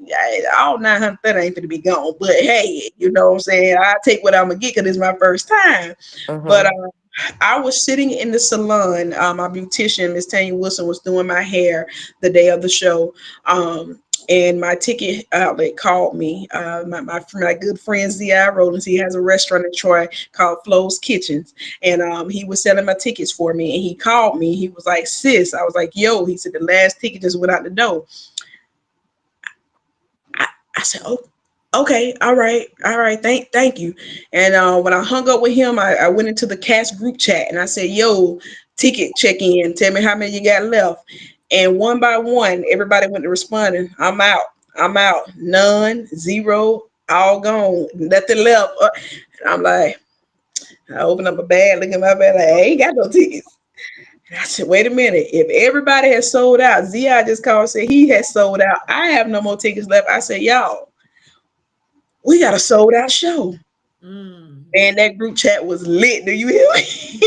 all 930 ain't gonna be gone. But hey, you know what I'm saying? I take what I'm gonna get because it's my first time. But Mm-hmm. I was sitting in the salon. My beautician, Miss Tanya Wilson, was doing my hair the day of the show. And my ticket outlet called me. My good friend Z.I. Rollins, he has a restaurant in Troy called Flo's Kitchens. And he was selling my tickets for me. And he called me. He was like, sis. I was like, yo. He said, the last ticket just went out the door. I, I said, oh, okay, all right, thank you. And when I hung up with him, I went into the cast group chat and I said, yo, ticket check in, tell me how many you got left. And one by one, everybody went to responding, I'm out, none, zero, all gone, nothing left. And I'm like, I opened up a bag, look at my bag, like, I ain't got no tickets. And I said, wait a minute. If everybody has sold out, Zi just called and said he has sold out. I have no more tickets left. I said, y'all, we got a sold out show. Mm. And that group chat was lit. Do you hear me?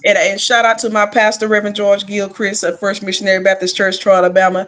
and, and shout out to my pastor, Reverend George Gilchrist of First Missionary Baptist Church, Troy, Alabama.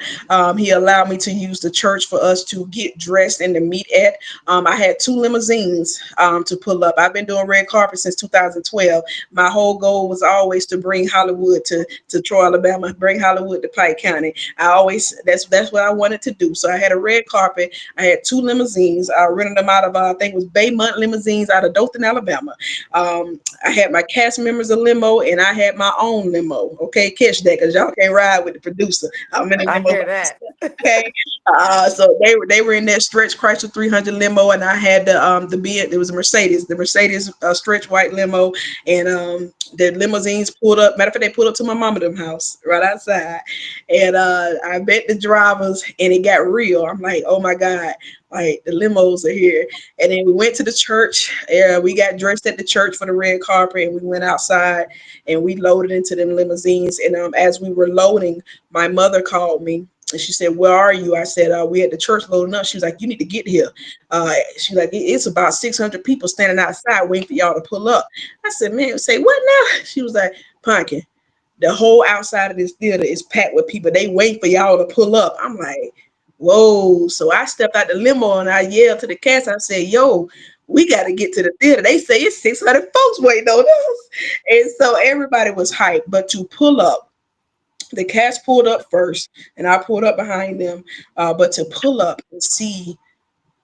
He allowed me to use the church for us to get dressed and to meet at. I had 2 limousines to pull up. I've been doing red carpet since 2012. My whole goal was always to bring Hollywood to Troy, Alabama, bring Hollywood to Pike County. That's what I wanted to do. So I had a red carpet. I had 2 limousines. I rented them out of I think it was Baymont Limousines out of Dothan, Alabama. I had my cast members a limo, and I had my own limo. Okay, catch that, because y'all can't ride with the producer. I'm in a I limo hear by that. myself. Okay, so they were in that stretch Chrysler 300 limo, and I had the it was a Mercedes, the Mercedes stretch white limo, and the limousines pulled up. Matter of fact, they pulled up to my mama them house right outside, and I met the drivers, and it got real. I'm like, oh my god, like the limos are here. And then we went to the church. We got dressed at the church for the red carpet, and we went outside and we loaded into them limousines. And as we were loading, my mother called me. And she said, "Where are you?" I said, "We at the church loading up." She was like, "You need to get here." She's like, "It's about 600 people standing outside waiting for y'all to pull up." I said, "Man, say what now?" She was like, "Pumpkin, the whole outside of this theater is packed with people. They wait for y'all to pull up." I'm like, whoa. So I stepped out the limo and I yelled to the cast. I said, "Yo, we got to get to the theater." They say it's 600 folks waiting on us. And so everybody was hyped. But to pull up, the cast pulled up first and I pulled up behind them. But to pull up and see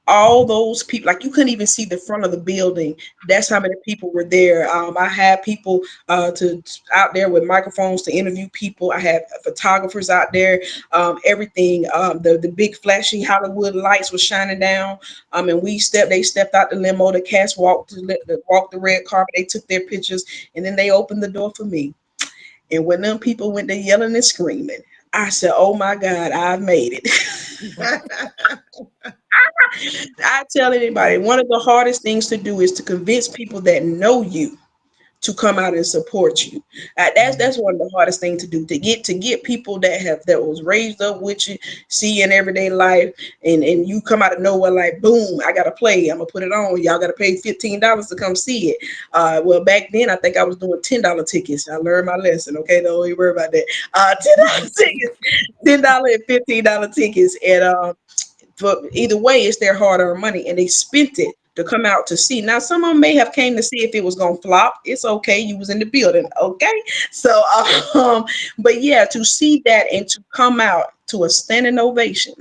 all those people, like you couldn't even see the front of the building. That's how many people were there. I had people to out there with microphones to interview people. I had photographers out there. Everything. The big flashy Hollywood lights were shining down. And they stepped out the limo. The cast walked the red carpet. They took their pictures, and then they opened the door for me. And when them people went there yelling and screaming, I said, "Oh my God, I've made it." I tell anybody, one of the hardest things to do is to convince people that know you to come out and support you. That's one of the hardest things to do, to get people that was raised up with you, see you in everyday life, and you come out of nowhere like boom, I gotta play, I'm gonna put it on. Y'all gotta pay $15 to come see it. Well, back then I think I was doing $10 tickets. I learned my lesson. Okay, don't even worry about that. $10 tickets, $10 and $15 tickets, and but either way, it's their hard-earned money, and they spent it to come out to see. Now, some of them may have came to see if it was gonna flop. It's okay, you was in the building, okay. So, but yeah, to see that and to come out to a standing ovation,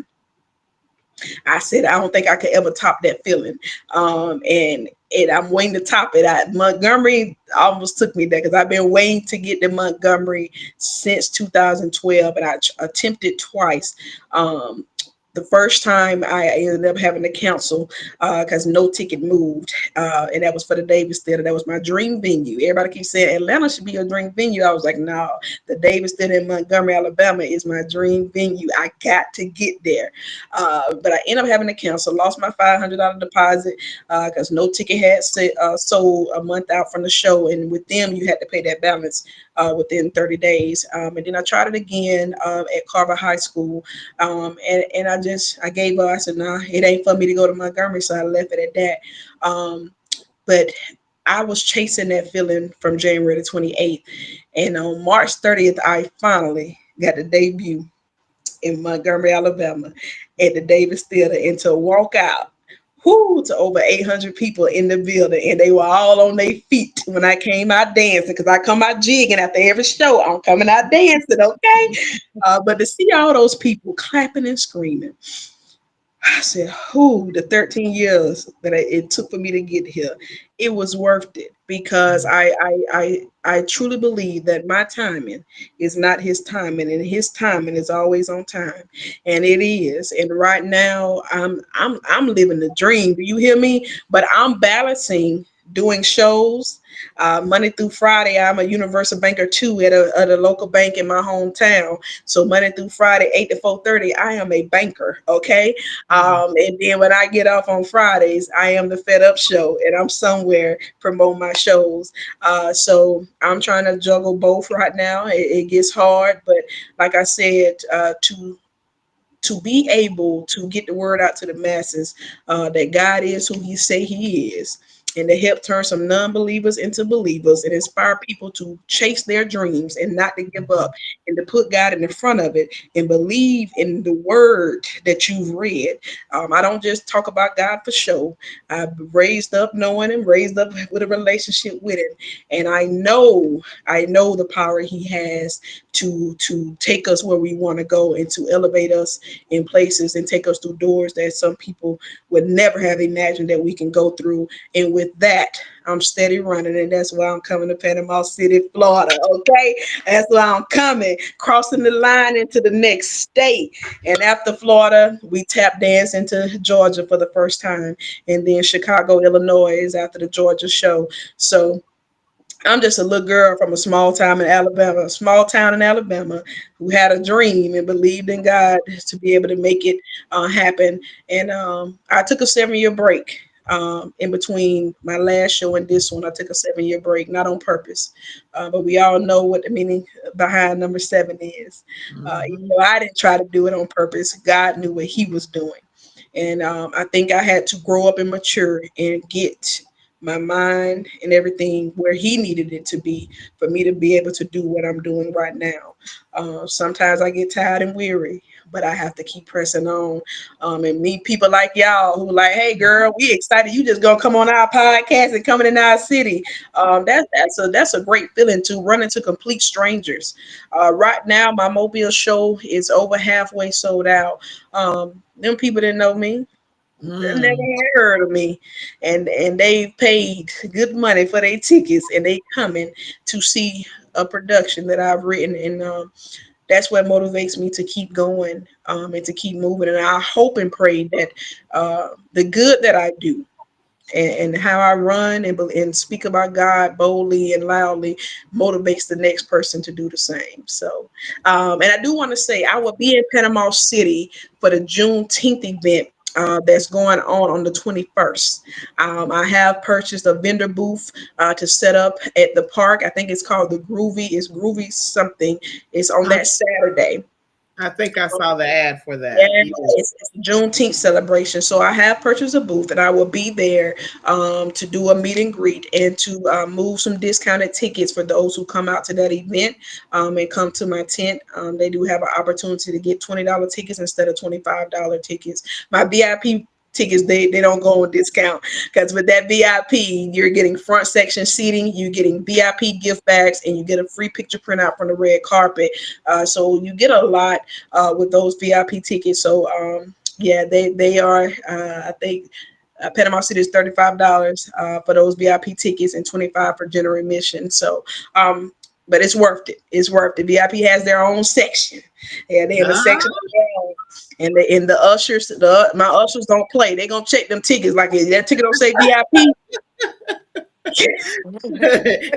I said, I don't think I could ever top that feeling. And I'm waiting to top it. Montgomery almost took me there because I've been waiting to get to Montgomery since 2012, and I attempted twice. The first time I ended up having to cancel because no ticket moved, and that was for the Davis Theater. That was my dream venue. Everybody keeps saying Atlanta should be your dream venue. I was like, no, the Davis Theater in Montgomery, Alabama is my dream venue. I got to get there, but I ended up having to cancel. Lost my $500 deposit because no ticket had sold a month out from the show, and with them you had to pay that balance within 30 days. And then I tried it again at Carver High School, and I gave up. I said, nah, it ain't for me to go to Montgomery, so I left it at that. But I was chasing that feeling from January the 28th, and on March 30th, I finally got the debut in Montgomery, Alabama, at the Davis Theater, and to walk out. Whoo, to over 800 people in the building, and they were all on their feet when I came out dancing, because I come out jigging after every show. I'm coming out dancing, okay? But to see all those people clapping and screaming, I said, "Who the 13 years that it took for me to get here, it was worth it because I truly believe that my timing is not his timing, and his timing is always on time, and it is. And right now, I'm living the dream. Do you hear me? But I'm balancing doing shows. Monday through Friday, I'm a universal banker too at a local bank in my hometown. So Monday through Friday, 8 to 4:30, I am a banker. Okay. And then when I get off on Fridays, I am the Fed Up Show, and I'm somewhere promote my shows. So I'm trying to juggle both right now. It gets hard, but like I said, to be able to get the word out to the masses that God is who He say He is, and to help turn some non-believers into believers and inspire people to chase their dreams and not to give up, and to put God in the front of it and believe in the word that you've read. I don't just talk about God for show. I've raised up knowing Him, raised up with a relationship with Him, and I know the power He has to take us where we want to go and to elevate us in places and take us through doors that some people would never have imagined that we can go through. And with with that, I'm steady running, and that's why I'm coming to Panama City, Florida. Okay, that's why I'm coming, crossing the line into the next state. And after Florida, we tap dance into Georgia for the first time, and then Chicago, Illinois is after the Georgia show. So I'm just a little girl from a small town in Alabama, who had a dream and believed in God to be able to make it happen. And I took a 7 year break in between my last show and this one. I took a 7 year break, not on purpose, but we all know what the meaning behind number seven is. Even Mhm. though I didn't try to do it on purpose, God knew what He was doing. And I think I had to grow up and mature and get my mind and everything where He needed it to be for me to be able to do what I'm doing right now. Sometimes I get tired and weary, but I have to keep pressing on and meet people like y'all who like, hey girl, we excited you just gonna come on our podcast and coming in our city. That's a great feeling to run into complete strangers. Right now, my Mobile show is over halfway sold out. Them people didn't know me. They never Mm. had heard of me, and they paid good money for their tickets, and they coming to see a production that I've written, and that's what motivates me to keep going and to keep moving. And I hope and pray that the good that I do and how I run and speak about God boldly and loudly motivates the next person to do the same. So, and I do want to say I will be in Panama City for the Juneteenth event. That's going on the 21st. I have purchased a vendor booth to set up at the park. I think it's called the Groovy. It's Groovy something. It's on I, that Saturday. I think I saw the ad for Yeah, that. Yes. it's a Juneteenth celebration. So I have purchased a booth and I will be there to do a meet and greet and to move some discounted tickets for those who come out to that event and come to my tent. They do have an opportunity to get $20 tickets instead of $25 tickets. My VIP tickets, they don't go on discount because with that VIP, you're getting front section seating, you're getting VIP gift bags, and you get a free picture printout from the red carpet. So you get a lot with those VIP tickets. So yeah, they are. I think Panama City is $35 for those VIP tickets and 25 for general admission. So. But it's worth it. It's worth it. VIP has their own section. Yeah, they in a section of their own. And the ushers, my ushers don't play. They gonna check them tickets. Like if that ticket don't say VIP,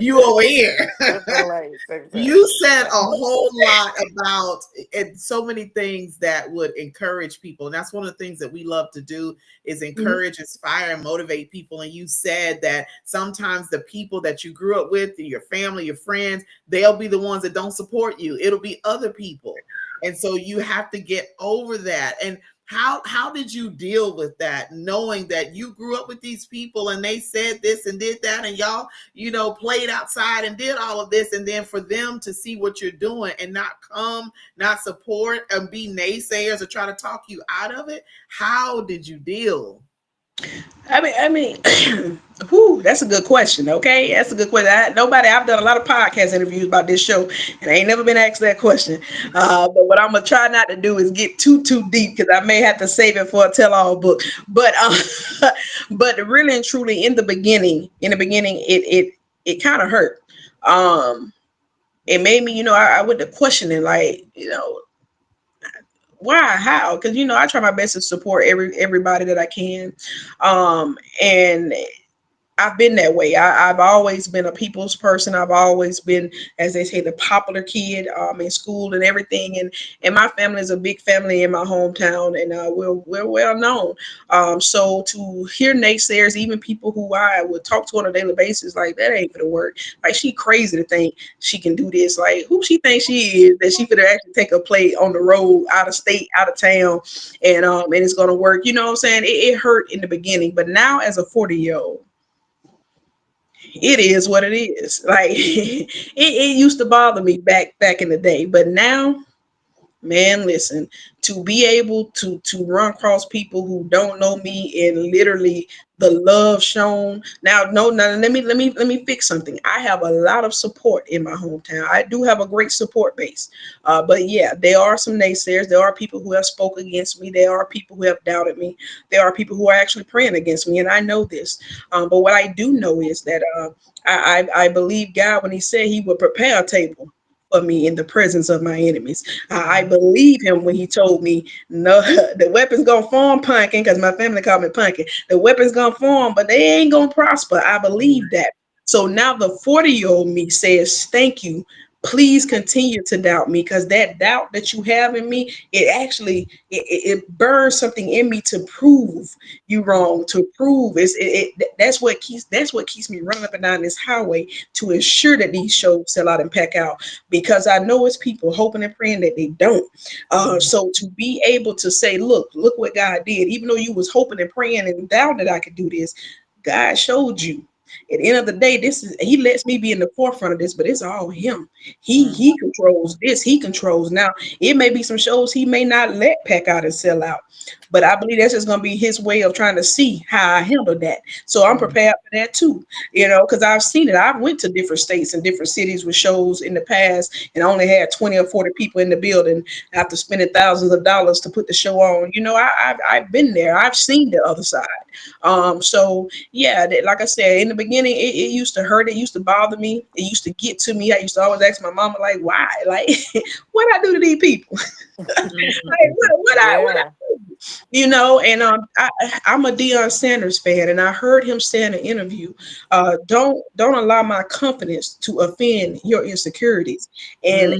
You over here. Triple A, success. You said a whole lot about and so many things that would encourage people. And that's one of the things that we love to do is Mhm. encourage, inspire, and motivate people. And you said that sometimes the people that you grew up with, your family, your friends, they'll be the ones that don't support you. It'll be other people. And so you have to get over that. And how did you deal with that, knowing that you grew up with these people and they said this and did that, and y'all played outside and did all of this, and then for them to see what you're doing and not come, not support, and be naysayers or try to talk you out of it? How did you deal? I mean, whew, that's a good question. Okay, that's a good question. I've done a lot of podcast interviews about this show, and I ain't never been asked that question. But what I'm gonna try not to do is get too deep because I may have to save it for a tell-all book. But but really and truly, in the beginning, it kind of hurt. Um, it made me, I went to questioning, like, why, how? Because I try my best to support everybody that I can, and I've been that way. I've always been a people's person. I've always been, as they say, the popular kid in school and everything. And my family is a big family in my hometown, and we're well known. So to hear naysayers, even people who I would talk to on a daily basis, like that ain't gonna work. Like she crazy to think she can do this. Like who she thinks she is that she could actually take a play on the road, out of state, out of town, and it's gonna work. You know what I'm saying? It hurt in the beginning, but now as a 40-year-old, it is what it is. Like it used to bother me back in the day, but now Man, listen, to be able to run across people who don't know me and literally the love shown. Now, no, no, let me fix something. I have a lot of support in my hometown. I do have a great support base. But yeah, there are some naysayers. There are people who have spoken against me. There are people who have doubted me. There are people who are actually praying against me, and I know this. But what I do know is that I believe God when He said He would prepare a table for me in the presence of my enemies. I believe him when he told me, no, the weapon's gonna form, pumpkin, because my family called me pumpkin. The weapon's gonna form, but they ain't gonna prosper. I believe that. So now the 40-year-old me says, thank you. Please continue to doubt me because that doubt that you have in me, it actually it burns something in me to prove you wrong, to prove that's what keeps me running up and down this highway to ensure that these shows sell out and pack out because I know it's people hoping and praying that they don't. So to be able to say, look what God did, even though you was hoping and praying and doubting that I could do this, God showed you. At the end of the day, this is He lets me be in the forefront of this, but it's all Him. He controls this. He controls now. It may be some shows He may not let pack out and sell out, but I believe that's just going to be His way of trying to see how I handle that. So I'm prepared for that too, because I've seen it. I've went to different states and different cities with shows in the past, and I only had 20 or 40 people in the building after spending thousands of dollars to put the show on. I've been there. I've seen the other side. So yeah, like I said in the beginning, it used to hurt. It used to bother me. It used to get to me. I used to always ask my mama, like, why? Like, what I do to these people? Like, what I Yeah. do? And I'm a Deion Sanders fan, and I heard him say in an interview, don't allow my confidence to offend your insecurities. And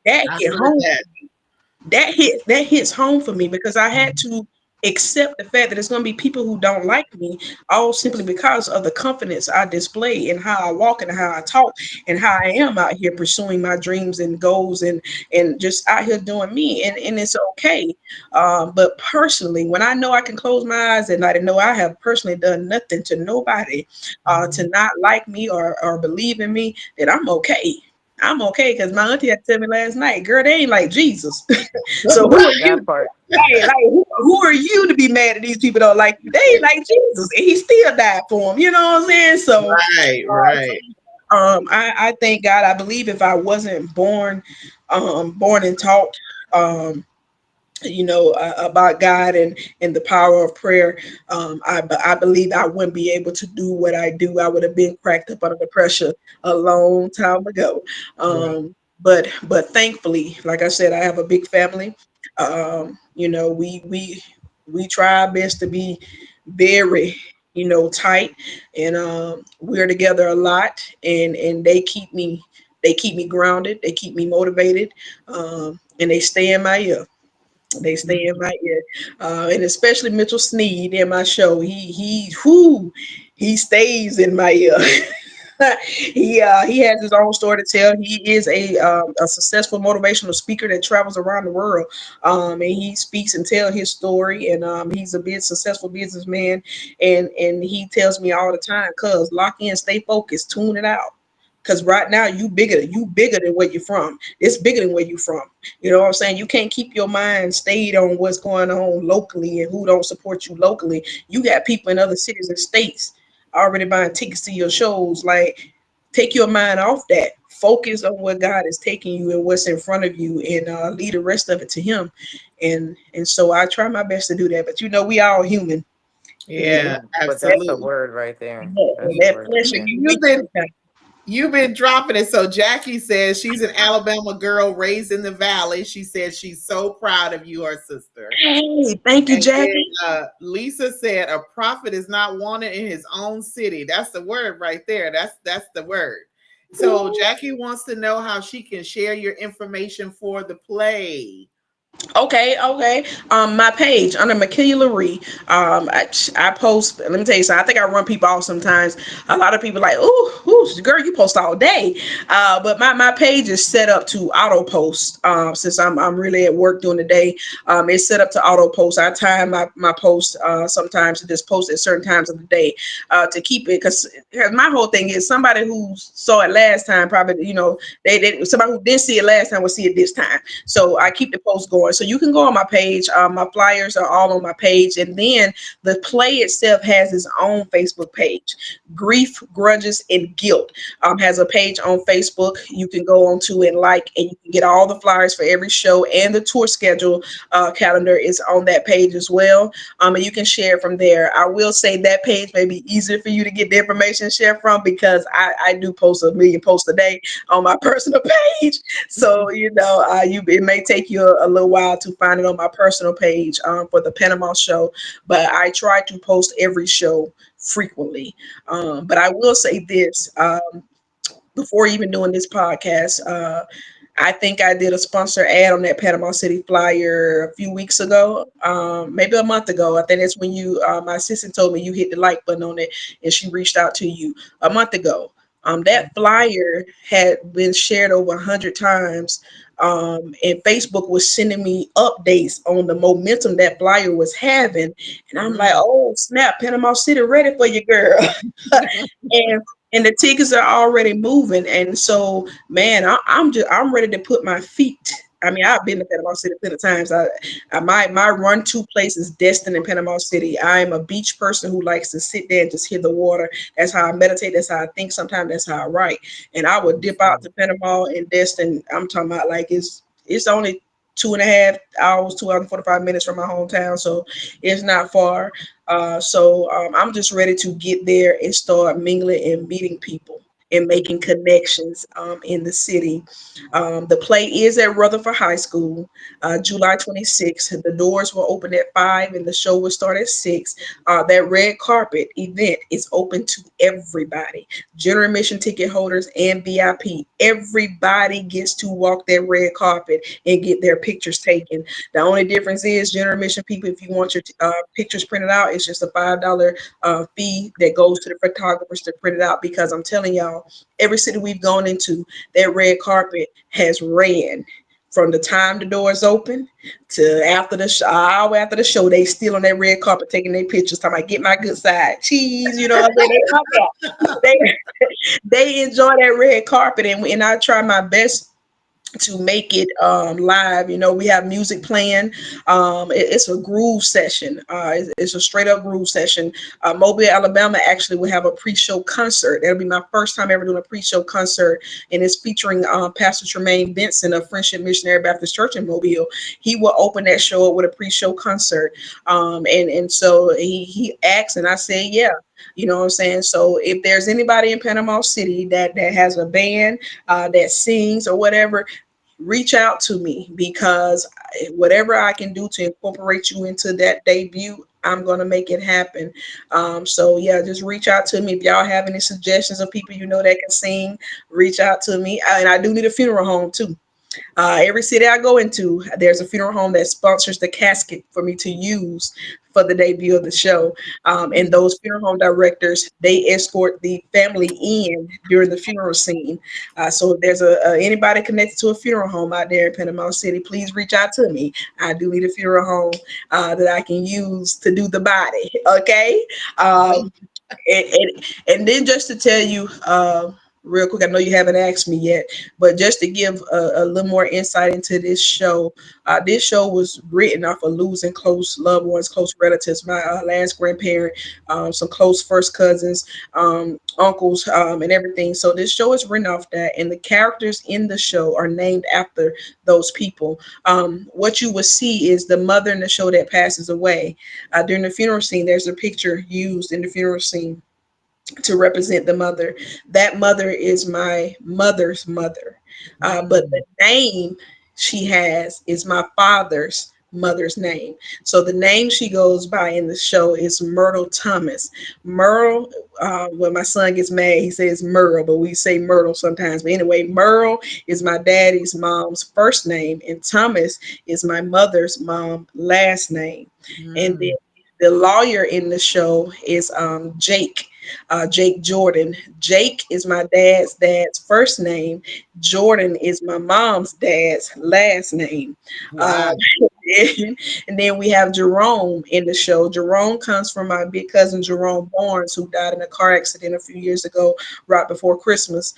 that I hit heard home. that. That hits home for me because I had to accept the fact that there's going to be people who don't like me, all simply because of the confidence I display and how I walk and how I talk and how I am out here pursuing my dreams and goals and just out here doing me, and it's okay. But personally, when I know I can close my eyes at night and know I have personally done nothing to nobody to not like me or believe in me, then I'm okay. I'm okay because my auntie had to tell me last night, girl, they ain't like Jesus. So who are That you? part. Who are you to be mad at these people don't like you? They ain't like Jesus, and he still died for them. You know what I'm saying? So, Right, right. I thank God. I believe if I wasn't born and taught, um, about God and the power of prayer. I believe I wouldn't be able to do what I do. I would have been cracked up under the pressure a long time ago. Right. But thankfully, like I said, I have a big family. We try our best to be very tight, and we're together a lot, and they keep me grounded, they keep me motivated, and they stay in my ear. They stay in my ear, and especially Mitchell Sneed in my show. He stays in my ear. He has his own story to tell. He is a successful motivational speaker that travels around the world, and he speaks and tells his story. And he's a big successful businessman, and he tells me all the time, "Cuz lock in, stay focused, tune it out." Because right now you bigger than where you're from. It's bigger than where you're from. You know what I'm saying? You can't keep your mind stayed on what's going on locally and who don't support you locally. You got people in other cities and states already buying tickets to your shows. Like, take your mind off that. Focus on what God is taking you and what's in front of you, and leave the rest of it to Him. And so I try my best to do that. But we all human. And Yeah, But that's the absolutely. word right there. That's the that word right flesh will there. get You've weak been sometimes. you've been dropping it. So Jackie says she's an Alabama girl raised in the valley. She said she's so proud of you, her sister. Hey, thank you, And then Jackie. Lisa said a prophet is not wanted in his own city. That's the word right there. That's the word. So Jackie wants to know how she can share your information for the play. Okay. My page under Michaela Laree. I post. Let me tell you something. I think I run people off sometimes. A lot of people like, ooh, girl, you post all day. But my page is set up to auto post. Since I'm really at work during the day, it's set up to auto post. I time my post sometimes to just post at certain times of the day to keep it, because my whole thing is somebody who saw it last time probably, they somebody who didn't see it last time will see it this time. So I keep the post going. So you can go on my page. My flyers are all on my page. And then the play itself has its own Facebook page. Grief, Grudges, and Guilt has a page on Facebook. You can go on to and and you can get all the flyers for every show, and the tour schedule calendar is on that page as well. And you can share from there. I will say that page may be easier for you to get the information shared from, because I do post a million posts a day on my personal page. So it may take you a little while to find it on my personal page for the Panama show, but I try to post every show frequently. But I will say this before even doing this podcast. I think I did a sponsor ad on that Panama City flyer a few weeks ago, maybe a month ago. I think that's when my assistant told me you hit the like button on it, and she reached out to you a month ago. That flyer had been shared over 100 times, and Facebook was sending me updates on the momentum that flyer was having, and I'm like, oh snap, Panama City ready for you, girl. and and the tickets are already moving, and so man, I'm ready to put my feet. I mean, I've been to Panama City plenty of times. My run to place is destined in Panama City. I'm a beach person who likes to sit there and just hear the water. That's how I meditate. That's how I think. Sometimes that's how I write. And I would dip out to Panama and Destin. I'm talking about like it's only 2.5 hours, 2 hours and 45 minutes from my hometown, so it's not far. I'm just ready to get there and start mingling and meeting people and making connections in the city. The play is at Rutherford High School, July 26th. The doors will open at 5 and the show will start at 6. That red carpet event is open to everybody, general admission ticket holders and VIP. Everybody gets to walk that red carpet and get their pictures taken. The only difference is general admission people, if you want your pictures printed out, it's just a $5 fee that goes to the photographers to print it out, because I'm telling y'all, every city we've gone into, that red carpet has ran from the time the doors open to after the hour after the show. They still on that red carpet taking their pictures, talking about get my good side cheese, what I'm saying? They love that. They enjoy that red carpet, and I try my best to make it live. We have music playing. It's a groove session. It's a straight up groove session. Mobile, Alabama actually will have a pre-show concert. That'll be my first time ever doing a pre-show concert, and it's featuring Pastor Tremaine Benson of Friendship Missionary Baptist Church in Mobile. He will open that show up with a pre-show concert, and so he asked, and I said, yeah. You know what I'm saying? So if there's anybody in Panama City that has a band that sings or whatever, reach out to me, because whatever I can do to incorporate you into that debut, I'm going to make it happen. So yeah, just reach out to me. If y'all have any suggestions of people that can sing, reach out to me. And I do need a funeral home too. Every city I go into, there's a funeral home that sponsors the casket for me to use for the debut of the show. And those funeral home directors, they escort the family in during the funeral scene. So if there's anybody connected to a funeral home out there in Panama City, please reach out to me. I do need a funeral home that I can use to do the body. Okay. And then just to tell you, real quick, I know you haven't asked me yet, but just to give a little more insight into this show was written off of losing close loved ones, close relatives, my last grandparent, some close first cousins, uncles, and everything. So this show is written off that, and the characters in the show are named after those people. What you will see is the mother in the show that passes away. During the funeral scene, there's a picture used in the funeral scene to represent the mother. That mother is my mother's mother. But the name she has is my father's mother's name. So the name she goes by in the show is Myrtle Thomas. Myrtle, when my son gets mad, he says Myrtle, but we say Myrtle sometimes. But anyway, Myrtle is my daddy's mom's first name, and Thomas is my mother's mom last name. And then Mm, the lawyer in the show is Jake. Jake Jordan. Jake is my dad's first name. Jordan is my mom's dad's last name. wow. Uh, and then we have Jerome in the show. Jerome comes from my big cousin Jerome Barnes, who died in a car accident a few years ago, right before Christmas.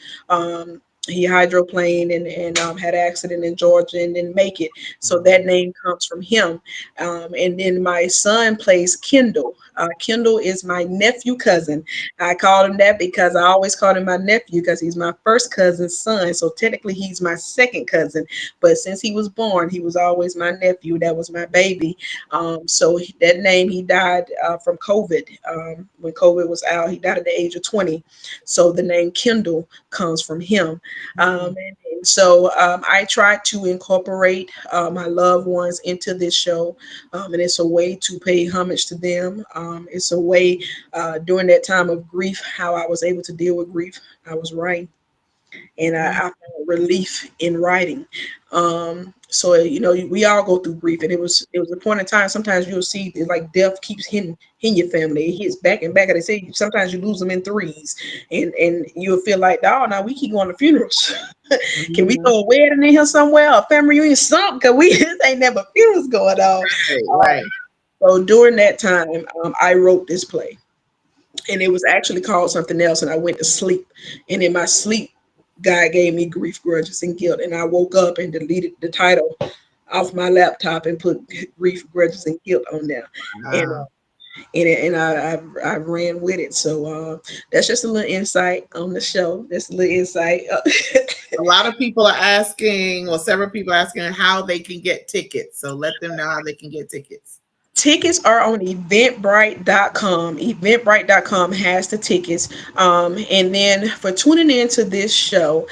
He hydroplaned and had an accident in Georgia and didn't make it. So that name comes from him. And then my son plays Kendall. Kendall is my nephew cousin. I called him that because I always called him my nephew because he's my first cousin's son. So technically he's my second cousin. But since he was born, he was always my nephew. That was my baby. That name, he died from COVID. When COVID was out, he died at the age of 20. So the name Kendall comes from him. Mm, I try to incorporate my loved ones into this show, and it's a way to pay homage to them. It's a way during that time of grief, how I was able to deal with grief. I was writing, and I mm. found relief in writing. We all go through grief, and it was a point in time. Sometimes you'll see that, like, death keeps hitting your family. It hits back and back. And they say sometimes you lose them in threes, and you'll feel like, oh, now we keep going to funerals. Can we Mhm. throw a wedding in here somewhere, a family reunion, something? Because we this ain't never funerals going on. Right, Uh, right. so during that time, I wrote this play, and it was actually called something else. And I went to sleep, and in my sleep, God gave me grief, grudges, and guilt. And I woke up and deleted the title off my laptop and put grief, grudges, and guilt on there. And Wow. I ran with it. So that's just a little insight on the show. That's a little insight. A lot of people are asking, well, several people are asking how they can get tickets. So let them know how they can get tickets. Tickets are on eventbrite.com. Eventbrite.com has the tickets. And then for tuning into this show,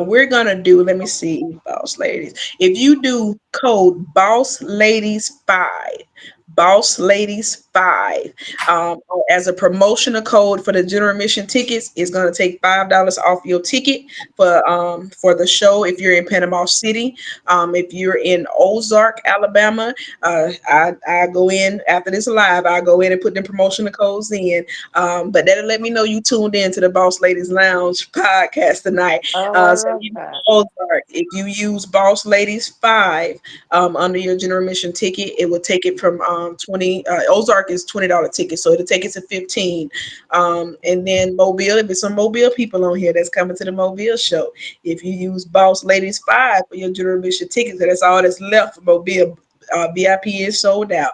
we're going to do, let me see, Boss Ladies. If you do code Boss Ladies 5, Boss Ladies 5, as a promotional code for the general admission tickets, it's going to take $5 off your ticket for the show if you're in Panama City. If you're in Ozark, Alabama, I go in after this live. I go in and put the promotional codes in. But that'll let me know you tuned in to the Boss Ladies Lounge podcast tonight. Oh, I So love you that. Ozark, if you use Boss Ladies 5 under your general admission ticket, it will take it from 20. Ozark is $20 ticket, so it'll take it to 15. And then Mobile, if there's some Mobile people on here that's coming to the Mobile show, if you use Boss Ladies 5 for your general admission tickets, that's all that's left for Mobile. VIP is sold out.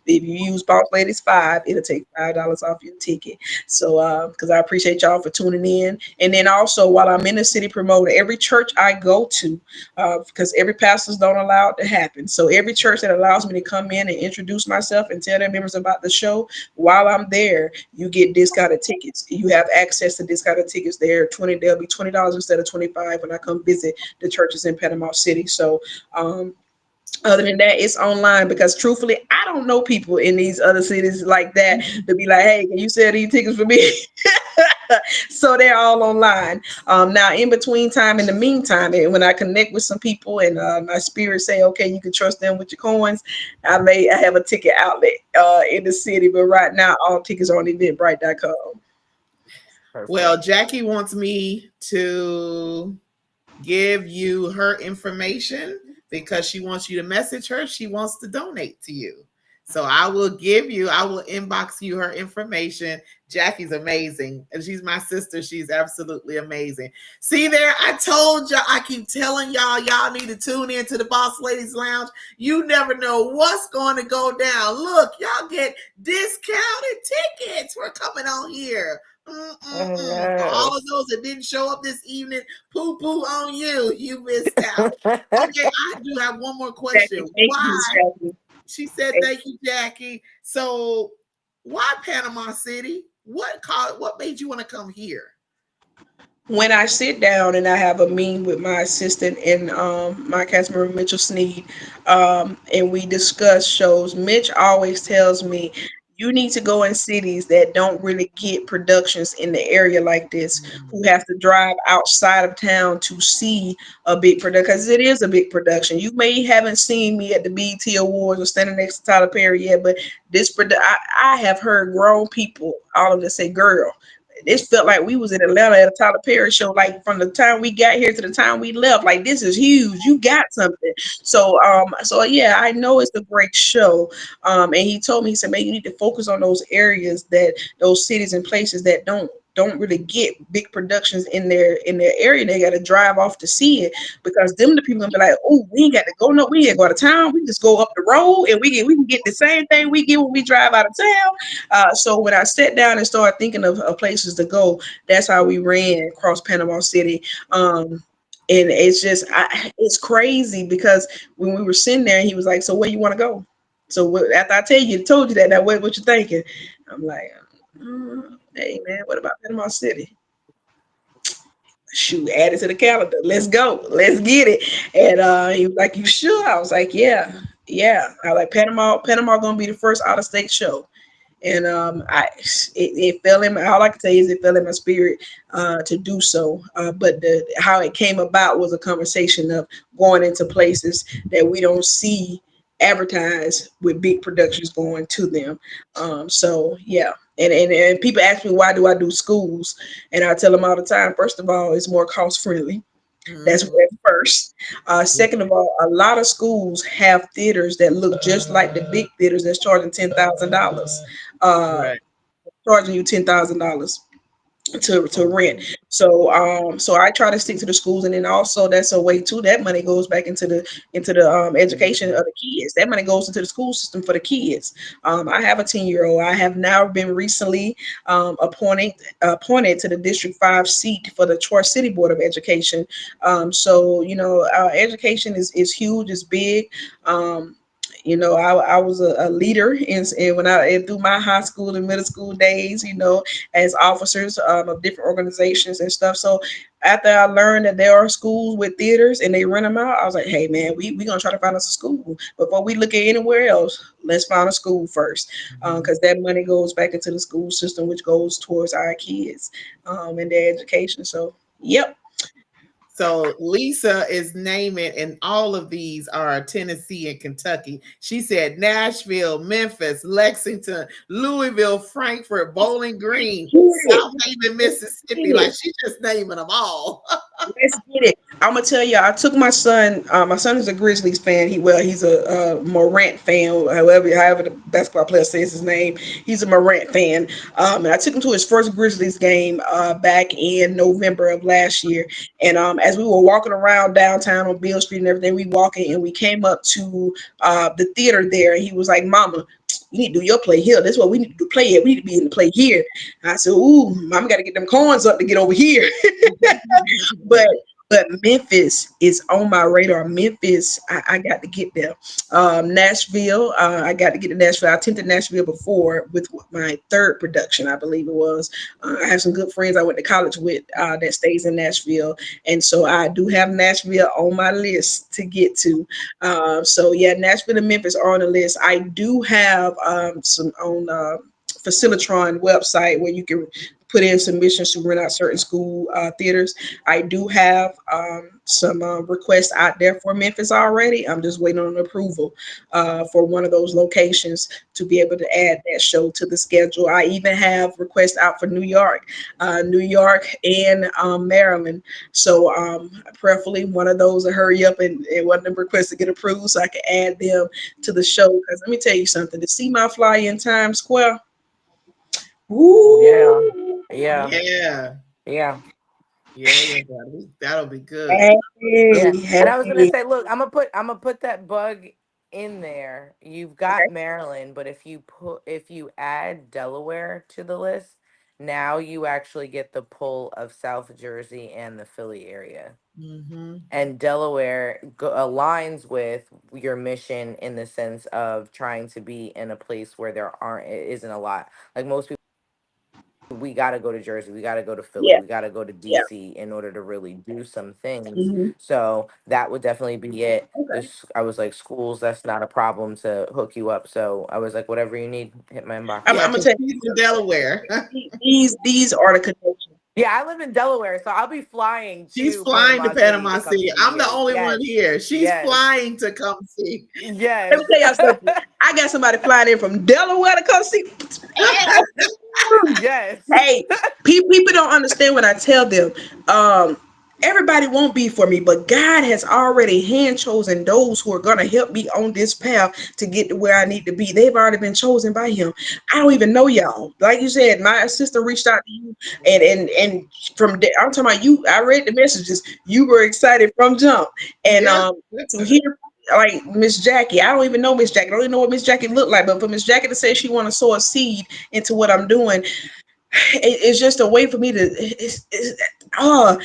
If you use Boss Ladies 5, it'll take $5 off your ticket. So, because I appreciate y'all for tuning in. And then also, while I'm in the city promoting, every church I go to, because every pastors don't allow it to happen. So every church that allows me to come in and introduce myself and tell their members about the show, while I'm there, you get discounted tickets. You have access to discounted tickets there. They'll be $20 instead of 25 when I come visit the churches in Panama City. So other than that, it's online because truthfully, I don't know people in these other cities like that to be like, hey, can you sell these tickets for me? So they're all online. Now, in between time, in the meantime, and when I connect with some people and my spirit say, okay, you can trust them with your coins, I have a ticket outlet in the city. But right now, all tickets are on eventbrite.com. Well, Perfect. Jackie wants me to give you her information because she wants you to message her. She wants to donate to you. So I will inbox you her information. Jackie's amazing. And she's my sister. She's absolutely amazing. See there, I told y'all, I keep telling y'all need to tune in to the Boss Ladies Lounge. You never know what's going to go down. Look, y'all get discounted tickets. We're coming on here. For all of Yes. those that didn't show up this evening, poo poo on you. You missed out. Okay, I do have one more question. Jackie, thank Why? you, Jackie. She said, "Thank you, Jackie." So, why Panama City? What made you want to come here? when I sit down and I have a meeting with my assistant and my cast member Mitchell Sneed, and we discuss shows, Mitch always tells me you need to go in cities that don't really get productions in the area like this, who have to drive outside of town to see a big production, because it is a big production. You may haven't seen me at the BET Awards or standing next to Tyler Perry yet, but I have heard grown people, all of them say, "Girl, this felt like we was in Atlanta at a Tyler Perry show. Like from the time we got here to the time we left, like this is huge. You got something." So yeah, I know it's a great show. And he told me, he said, "Man, you need to focus on those areas, that those cities and places that don't really get big productions in their area. They got to drive off to see it, because them the people gonna be like, oh, we ain't got to go, no, we ain't go out of town. We just go up the road and we can get the same thing we get when we drive out of town." So when I sat down and started thinking of places to go, that's how we ran across Panama City. And it's just, it's crazy, because when we were sitting there, he was like, "So where you want to go?" So after I told you that, now what you thinking? I'm like, "Hey man, what about Panama City?" Shoot, add it to the calendar. Let's go. Let's get it. And he was like, "You sure?" I was like, "Yeah, yeah." I like Panama. Panama gonna be the first out of state show. And it fell in my, all I can say is it fell in my spirit to do so. But how it came about was a conversation of going into places that we don't see advertised with big productions going to them. So yeah. And people ask me, why do I do schools? And I tell them all the time, first of all, it's more cost friendly. That's Mhm. first. Second of all, a lot of schools have theaters that look just like the big theaters that's charging $10,000, uh, Right. charging you $10,000 to rent. So I try to stick to the schools, and then also that's a way too, that money goes back into the education of the kids. That money goes into the school system for the kids. I have a 10-year-old. I have now been recently appointed to the District 5 seat for the Troy City Board of Education. So our education is huge, is big. I was a leader in when through my high school and middle school days, as officers of different organizations and stuff. So after I learned that there are schools with theaters and they rent them out, I was like, "Hey man, we gonna try to find us a school before we look at anywhere else. Let's find a school first, Mhm. because that money goes back into the school system, which goes towards our kids and their education." So, yep. So Lisa is naming, and all of these are Tennessee and Kentucky. She said Nashville, Memphis, Lexington, Louisville, Frankfurt, Bowling Green, Get it. South Haven, Mississippi. Get Like it. she just naming them all. Let's get it. I'm gonna tell you, I took my son. My son is a Grizzlies fan. He's a Morant fan. However the basketball player says his name. He's a Morant fan. And I took him to his first Grizzlies game back in November of last year. And as we were walking around downtown on Beale Street and everything, we walking and we came up to the theater there, and he was like, "Mama, you need to do your play here. That's what we need to do. Play it. We need to be in the play here." And I said, "Ooh, Mama, got to get them coins up to get over here." but but Memphis is on my radar. Memphis, I got to get there. Nashville, I got to get to Nashville. I attended Nashville before with my third production, I believe it was. I have some good friends I went to college with that stays in Nashville, and so I do have Nashville on my list to get to. So yeah, Nashville and Memphis are on the list. I do have some on. Facilitron website where you can put in submissions to rent out certain school theaters. I do have some requests out there for Memphis already. I'm just waiting on approval for one of those locations to be able to add that show to the schedule. I even have requests out for New York and Maryland. So preferably one of those to hurry up and one of them requests to get approved so I can add them to the show. Because let me tell you something, to see my flyer in Times Square, Yeah. woo, Yeah. Yeah. Yeah. Yeah. That'll be good. Yeah. hey, And I was gonna hey. say, look, I'm gonna put that bug in there. You've got Okay. Maryland, but if you add Delaware to the list, now you actually get the pull of South Jersey and the Philly area. Hmm. And Delaware aligns with your mission in the sense of trying to be in a place where there aren't it isn't a lot. Like most people we got to go to Jersey, we got to go to Philly, Yeah, we got to go to yeah. DC in order to really do some things. Hmm. So that would definitely be it. Okay. This, I was like, schools, that's not a problem to hook you up. So I was like, whatever you need, hit my inbox. Yeah, I'm gonna because tell she's in you, Delaware. these are the connections. Yeah, I live in Delaware, so I'll be flying She's to flying to Panama City Panama to come City. see I'm the you. only one Yes, here. She's yes, flying to come see. Let yes. me tell y'all something. I got somebody flying in from Delaware to come see. Yes. Hey, people don't understand when I tell them. Everybody won't be for me, but God has already hand chosen those who are gonna help me on this path to get to where I need to be. They've already been chosen by Him. I don't even know y'all. Like you said, my sister reached out to you, and I'm talking about you. I read the messages. You were excited from jump, and Yeah. to hear. Like Miss Jackie, I don't even know Miss Jackie. I don't even know what Miss Jackie looked like. But for Miss Jackie to say she want to sow a seed into what I'm doing, it's just a way for me to it's how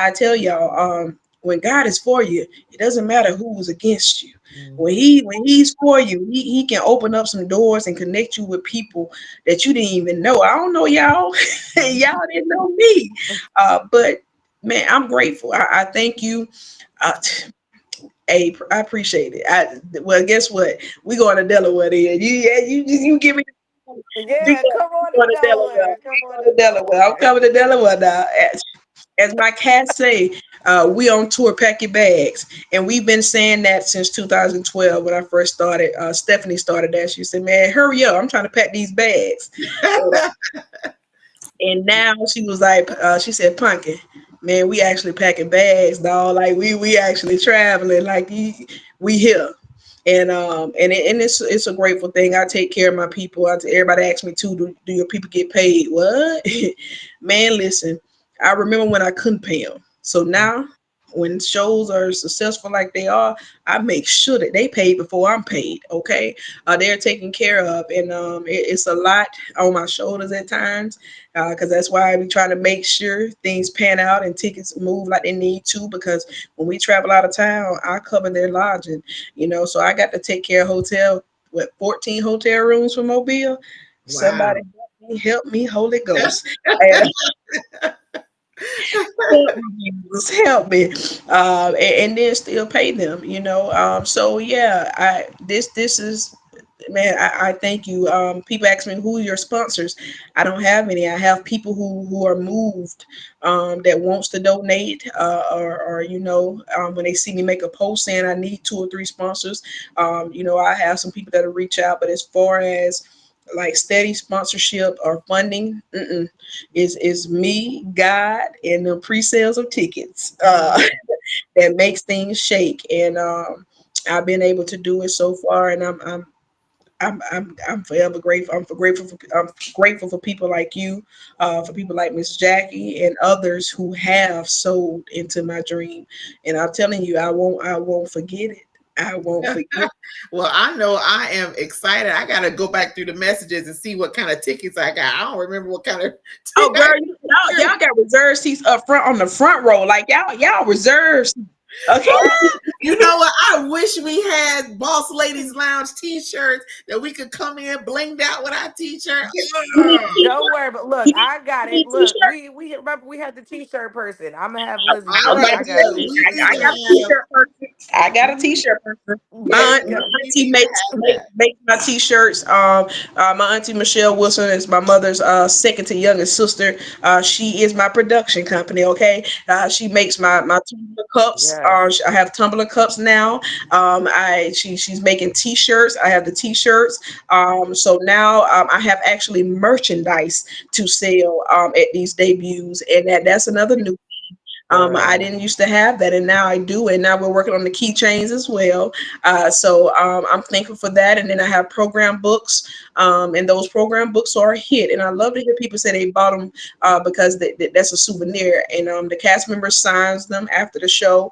I tell y'all, when God is for you, it doesn't matter who's against you. When Mhm. he's for you, he can open up some doors and connect you with people that you didn't even know. I don't know y'all. Y'all didn't know me, but man, I'm grateful. I thank you. uh, I appreciate it. Well, guess what, we going to Delaware then. You give me we Yeah, come on to going to Delaware. Delaware. Come We on going to to Delaware. I'm Delaware. coming to Delaware now. As my cats say, we on tour. Pack your bags, and we've been saying that since 2012 when I first started. Stephanie started that. She said, "Man, hurry up! I'm trying to pack these bags." And now she was like, she said, "Pumpkin, man, we actually packing bags, dog. Like we actually traveling. Like we here." And it's a grateful thing. I take care of my people. Everybody asks me too, do your people get paid? What? Man, listen, I remember when I couldn't pay them. So now when shows are successful like they are, I make sure that they pay before I'm paid. Okay, they're taken care of, and it's a lot on my shoulders at times, because that's why I be trying to make sure things pan out and tickets move like they need to. Because when we travel out of town, I cover their lodging, so I got to take care of 14 hotel rooms for Mobile. Wow. Somebody help me, Holy Ghost. And help me, Jesus, help me, and then still pay them. So yeah, this is, man, I thank you. People ask me who are your sponsors. I don't have any. I have people who are moved, that wants to donate, or when they see me make a post saying I need 2 or 3 sponsors, I have some people that'll reach out. But as far as like steady sponsorship or funding, is me, God, and the pre-sales of tickets, that makes things shake. And I've been able to do it so far, and I'm forever grateful. I'm grateful for people like you, for people like Miss Jackie and others who have sold into my dream. And I'm telling you, I won't forget it. I won't forget. Well, I know I am excited. I got to go back through the messages and see what kind of tickets I got. I don't remember what kind of Oh, girl, ticket. y'all got reserved seats up front on the front row. Like y'all reserved. Okay. You know what? I wish we had Boss Ladies Lounge t-shirts that we could come in blinged out with our t-shirt. You need a Don't t-shirt. worry, but look, You need, I got you it. need a Look, t-shirt. we remember we had the t-shirt person. I'm gonna have I'm Lizzie All do it. right, I about to got tell yeah, you, you. we need I to got a have. t-shirt person. I got a t-shirt person. Yeah, Yeah, yeah. My we auntie need to makes have make, that. makes my t-shirts. My auntie Michelle Wilson is my mother's second to youngest sister. She is my production company. Okay, she makes my tumbler cups. Yes. I have tumbler cups now. She's making t-shirts. I have the t-shirts. So now I have actually merchandise to sell at these debuts, and that's another new. I Girl. didn't used to have that, and now I do. And now we're working on the keychains as well. So I'm thankful for that. And then I have program books, and those program books are a hit. And I love to hear people say they bought them, because that's a souvenir. And the cast member signs them after the show.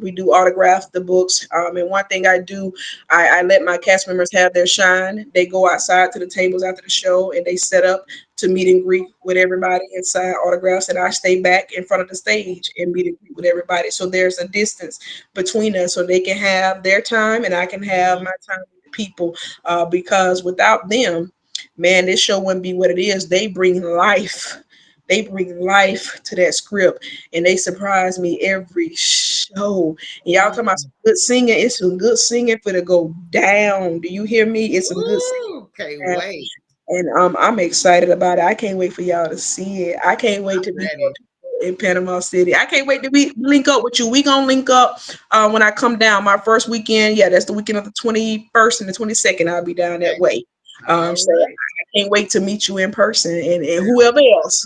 We do autograph the books. And one thing I do, I let my cast members have their shine. They go outside to the tables after the show, and they set up to meet and greet with everybody and sign autographs, and I stay back in front of the stage and meet and greet with everybody. So there's a distance between us, so they can have their time and I can have Mhm. my time with the people. Because without them, man, this show wouldn't be what it is. They bring life. They bring life to that script, and they surprise me every show. And y'all talking about Mm. some good singing? It's some good singing for to go down. Do you hear me? It's some good Ooh, can't singing, wait. and I'm excited about it. I can't wait for y'all to see it. I can't wait to I'm be ready. in Panama City. I can't wait to be link up with you. We gonna link up when I come down. My first weekend, yeah, that's the weekend of the 21st and the 22nd. I'll be down that Okay. way. All So right. I can't wait to meet you in person, and whoever else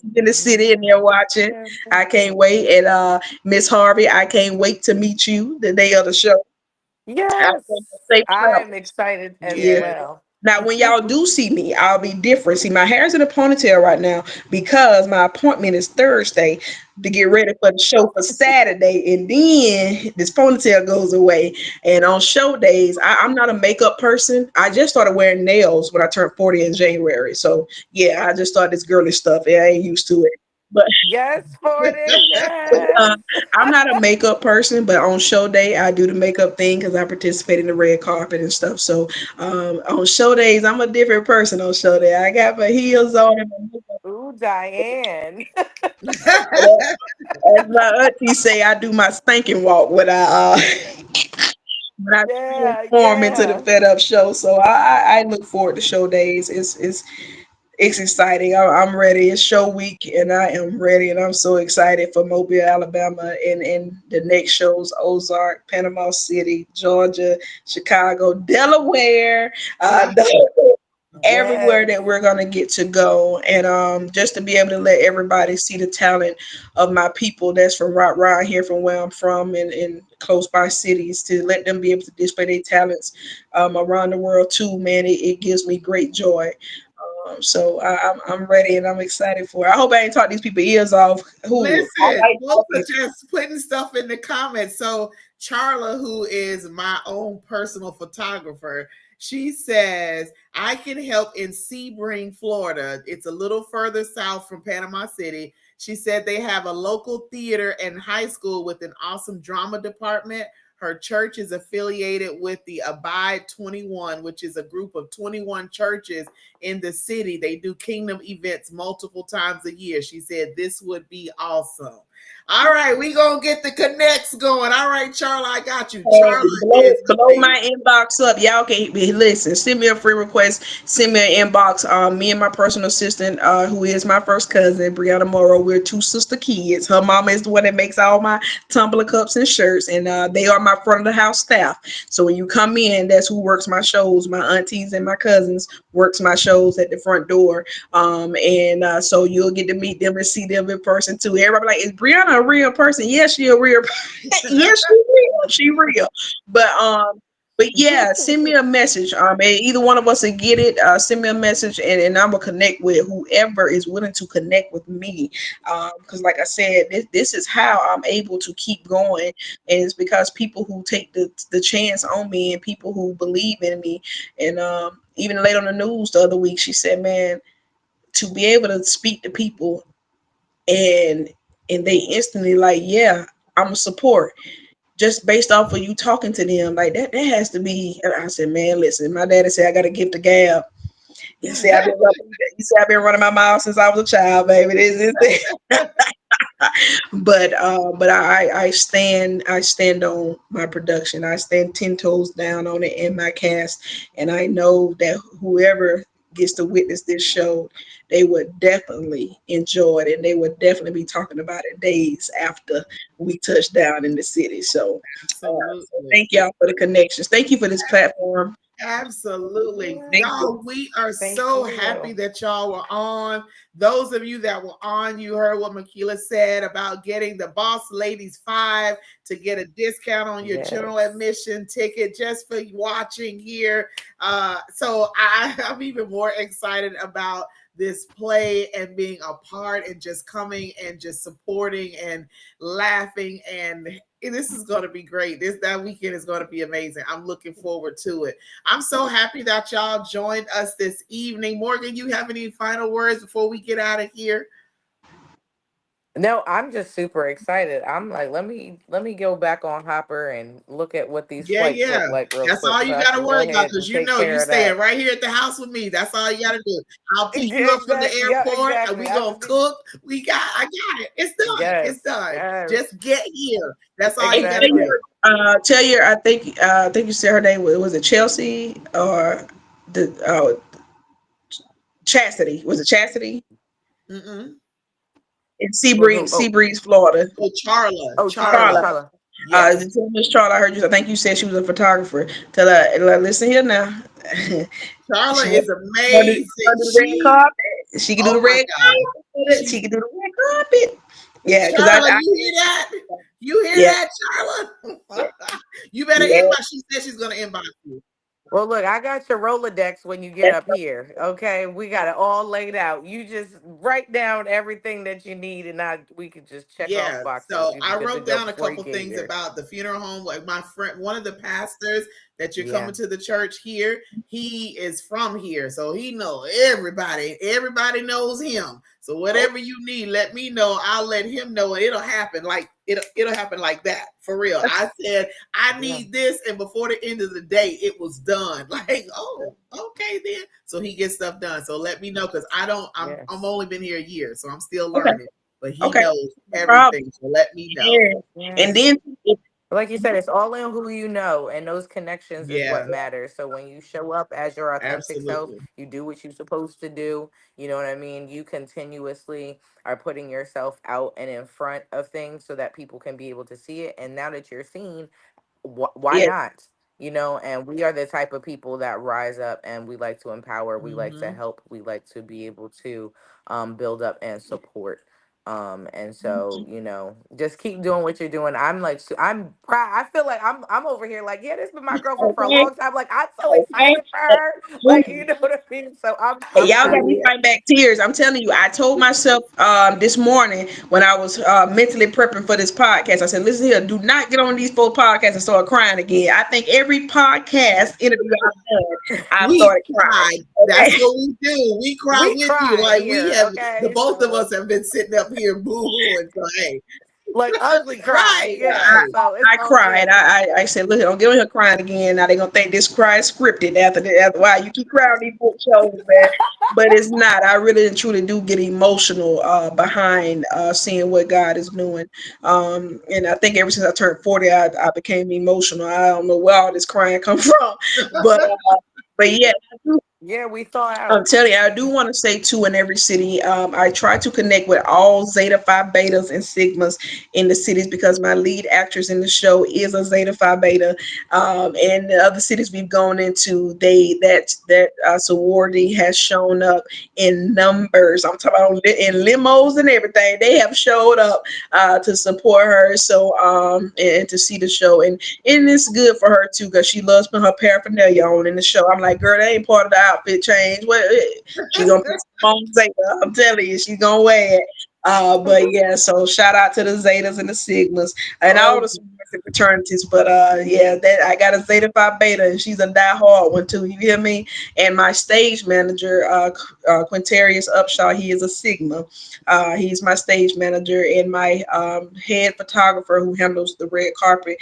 is in the city and they're watching. I can't wait. And Miss Harvey, I can't wait to meet you the day of the show. I Yes, think safe I'm travels. excited as Yeah. Yes. well. Now, when y'all do see me, I'll be different. See, my hair's in a ponytail right now because my appointment is Thursday to get ready for the show for Saturday, and then this ponytail goes away. And on show days, I'm not a makeup person. I just started wearing nails when I turned 40 in January. So yeah, I just started this girly stuff. Yeah, I ain't used to it. But Yes, 40. uh, Yes. I'm not a makeup person, but on show day I do the makeup thing because I participate in the red carpet and stuff. So on show days, I'm a different person. On show day, I got my heels on and my makeup. Ooh, Diane. As my auntie say, I do my spanking walk when I Yeah, transform into the yeah. Fed Up show. So I look forward to show days. It's exciting. I'm ready. It's show week, and I am ready, and I'm so excited for Mobile, Alabama, and the next shows: Ozark, Panama City, Georgia, Chicago, Delaware, Ah, everywhere Yes. that we're gonna get to go, and just to be able to let everybody see the talent of my people that's from right around here, from where I'm from, and close by cities, to let them be able to display their talents around the world too. Man, it gives me great joy. So I'm ready and I'm excited for it. I hope I ain't talk these people ears off. Who I listen, like folks are talking. just putting stuff in the comments. So Charla, who is my own personal photographer, she says I can help in Sebring, Florida. It's a little further south from Panama City. She said they have a local theater and high school with an awesome drama department. Her church is affiliated with the Abide 21, which is a group of 21 churches in the city. They do kingdom events multiple times a year. She said this would be awesome. All right, we gonna get the connects going. All right, Charla, I got you. Charla is Blow amazing. my inbox up. Y'all can listen. Send me a free request. Send me an inbox. Me and my personal assistant, who is my first cousin, Brianna Morrow. We're two sister kids. Her mama is the one that makes all my tumbler cups and shirts, and they are my front of the house staff. So when you come in, that's who works my shows. My aunties and my cousins works my shows at the front door. And so you'll get to meet them and see them in person too. Everybody like, is Brianna a real person? Yes, she a real. Yes, she real. She real. But but yeah, send me a message. Either one of us will get it. Send me a message, and I'm gonna connect with whoever is willing to connect with me. Because like I said, this is how I'm able to keep going, and it's because people who take the chance on me and people who believe in me. And even late on the news the other week, she said, "Man, to be able to speak to people and they instantly like, yeah, I'm a support." Just based off of you talking to them, like that has to be. And I said, man, listen, my daddy said I got to give the gab. He said I've been running my mouth since I was a child, baby. But I stand on my production. I stand 10 toes down on it in my cast, and I know that whoever gets to witness this show, they would definitely enjoy it, and they would definitely be talking about it days after we touch down in the city. So Absolutely. thank y'all for the connections. Thank you for this platform. Absolutely. Thank Yes. you. Y'all, we are Thank so happy you. that y'all were on. Those of you that were on, you heard what Makila said about getting the Boss Ladies 5 to get a discount on your general Yes. admission ticket just for watching here. So I'm even more excited about this play and being a part and just coming and just supporting and laughing, and this is going to be great. That weekend is going to be amazing. I'm looking forward to it. I'm so happy that y'all joined us this evening. Morgan, you have any final words before we get out of here? No, I'm just super excited. I'm like, let me go back on Hopper and look at what these Yeah, flights yeah. look like real That's quick, all so you I got to can go worry about ahead because and take you care of staying that. right here at the house with me. That's all you got to do. I'll pick you up from the Exactly. Yeah, airport and exactly. we I gonna just need. cook. I got it. It's done. It's Yes, done. yes, Just get here. That's all Hey, you got to exactly. do. tell your, I think you said her name was it Chelsea or the Chastity? Was it Chastity Mm-mm. in For who? Oh, Seabreeze, Florida? Oh, Charla, oh, Charla, Charlotte. Charla. Charla. Yes, Tell Miss Charlotte, I heard you. I think you said she was a photographer. Tell her, listen here now. Charla She is want to do amazing. the red carpet. She can do Oh the my red God, carpet. She she's can do the red carpet. Yeah, because Charla. You hear that? You hear yeah, that, Charla? yeah, You better yeah. inbox. She said she's gonna inbox you. Well, look, I got your Rolodex when you get That's up here. Okay, we got it all laid out. You just write down everything that you need, and we could just check off Yeah, boxes. so You'll be I good to wrote go down a before you couple get things here. about the funeral home. Like my friend, one of the pastors that you're Yeah. coming to the church here, he is from here, so he know everybody. Everybody knows him. So oh, whatever you need, let me know. I'll let him know, and it'll happen. Like it'll happen like that for real. I said I Yeah. need this, and before the end of the day, it was done. Like oh, okay then. So he gets stuff done. So let me know because I don't. I'm Yes. only been here a year, so I'm still okay, learning, but he okay, knows no problem. everything. So let me know. Yeah, and Yes. then Like you said, it's all in who you know, and those connections is Yeah, what matters. So when you show up as your authentic self, absolutely. you do what you're supposed to do. You know what I mean? You continuously are putting yourself out and in front of things so that people can be able to see it. And now that you're seen, why yeah, not? You know, and we are the type of people that rise up and we like to empower, we like to Hmm. help, we like to be able to build up and support. And so, you know, just keep doing what you're doing. I'm like, I'm proud. I feel like I'm over here like, yeah, this been my girlfriend for a okay, long time. Like, I'm so okay. excited for her. Like, you know what I mean? So Hey, I'm y'all got proud of me you. fighting back tears. I'm telling you, I told myself this morning when I was mentally prepping for this podcast, I said, listen here, do not get on these four podcasts and start crying again. I think every podcast interview I've done, I've We started crying. cried. That's Okay. what we do. We cry We with you. cry Like we here, have the okay? both of So us have been sitting up here boo-hooing. So hey. like ugly cry, Right, yeah. right. So it's I all cried. good. I said, look, don't get on here crying again. Now they're gonna think this cry is scripted after why you keep crying on these book shows, man. But it's not. I really and truly do get emotional behind seeing what God is doing. And I think ever since I turned 40, I became emotional. I don't know where all this crying come from, but yeah, Yeah, we thaw I'm out. telling you, I do want to say too, in every city, I try to connect with all Zeta Phi Betas and Sigmas in the cities because my lead actress in the show is a Zeta Phi Beta. And the other cities we've gone into, that sorority has shown up in numbers. I'm talking about in limos and everything. They have showed up to support her. So and to see the show, and it's good for her too because she loves putting her paraphernalia on in the show. I'm like, girl, that ain't part of the outfit change. What she gonna put some on Zeta? I'm telling you, she's gonna wear it. But yeah, so shout out to the Zetas and the Sigmas and all Oh, the sororities and fraternities. But yeah, that I got a Zeta Phi Beta and she's a diehard one too. You hear me? And my stage manager, Quintarius Upshaw, he is a Sigma. He's my stage manager and my head photographer who handles the red carpet,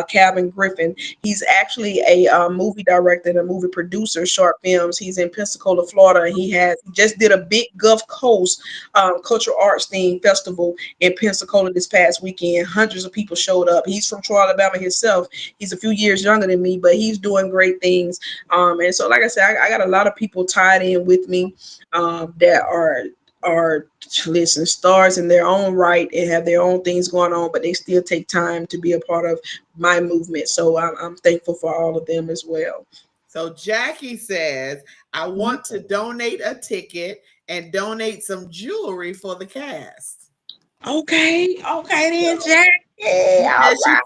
Calvin Griffin. He's actually a movie director and a movie producer, short films. He's in Pensacola, Florida. And he just did a big Gulf Coast cultural arts theme festival in Pensacola this past weekend. Hundreds of people showed up. He's from Troy, Alabama himself. He's a few years younger than me, but he's doing great things. And so, like I said, I got a lot of people tied in with me that are listen stars in their own right and have their own things going on, but they still take time to be a part of my movement. So I'm thankful for all of them as well. so Jackie says, I Mhm. want to donate a ticket and donate some jewelry for the cast. Okay, then, So Jackie. she All said right.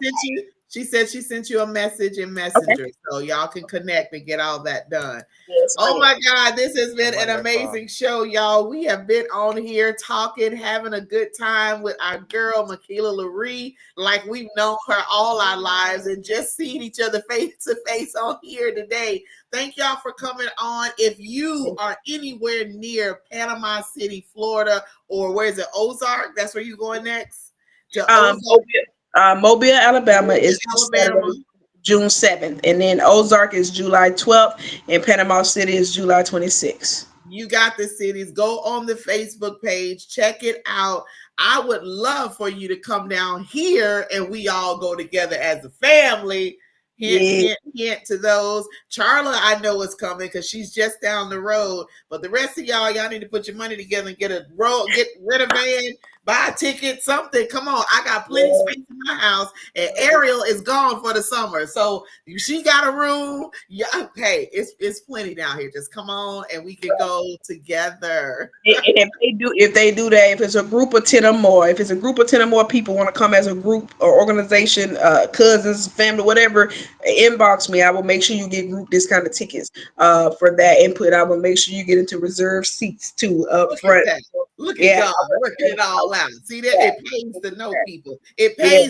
She said she sent you a message in Okay. Messenger, so y'all can connect and get all that done. Yes, Oh ma'am. my God, this has been an Wonderful. amazing show, y'all. We have been on here talking, having a good time with our girl, Makila Laree, like we've known her all our lives and just seeing each other face to face on here today. Thank y'all for coming on. If you are anywhere near Panama City, Florida, or where's it, Ozark? That's where you're going next? To Ozark, Mobile, Alabama is this Alabama. Saturday, June 7th, and then Ozark is July 12th, and Panama City is July 26th. You got the cities. Go on the Facebook page, check it out. I would love for you to come down here and we all go together as a family. Hint, Yeah. hint, hint to those. Charla, I know is coming because she's just down the road. But the rest of y'all need to put your money together and get rid of van, buy a ticket, something. Come on, I got plenty Yeah. space in my house, and Ariel is gone for the summer, so she got a room. Yeah, hey, it's plenty down here. Just come on, and we can go together. And if they do that, if it's a group of 10 or more, if it's a group of 10 or more people want to come as a group or organization, cousins, family, whatever, inbox me. I will make sure you get group discount of tickets for that input. I will make sure you get into reserved seats too up Look at front. that. Look at Yeah. God working it all out. See that it pays to know people. It Yeah.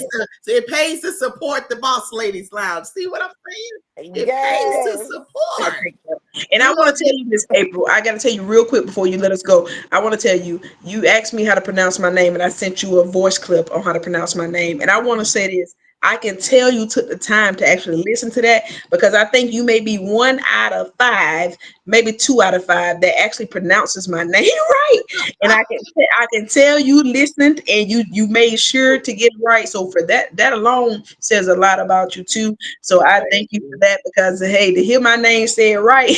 pays to support the Boss Ladies Lounge. See what I'm saying? It pays to Yes. support. And I want to tell you this, April. I got to tell you real quick before you let us go. I want to tell you, you asked me how to pronounce my name, and I sent you a voice clip on how to pronounce my name. And I want to say this. I can tell you took the time to actually listen to that because I think you may be 1 out of 5, maybe 2 out of 5 that actually pronounces my name right. And I can tell you listened and you made sure to get it right. So for that alone says a lot about you too. So I thank you for that because hey, to hear my name said right.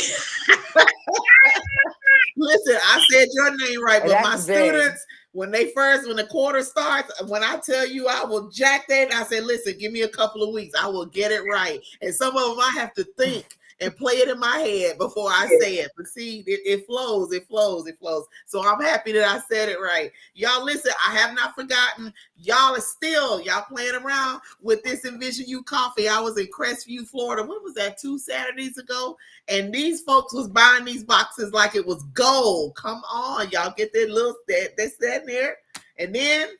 Listen, I said your name right, And but my that's big. students, when the quarter starts, when I tell you I will jack that, I say, listen, give me a couple of weeks. I will get it right. And some of them I have to think and play it in my head before I say it. But see, it flows, it flows, it flows. So I'm happy that I said it right. Y'all listen, I have not forgotten. Y'all playing around with this Envision You coffee. I was in Crestview, Florida. What was that, 2 Saturdays ago? And these folks was buying these boxes like it was gold. Come on, y'all get that little that's that there. And then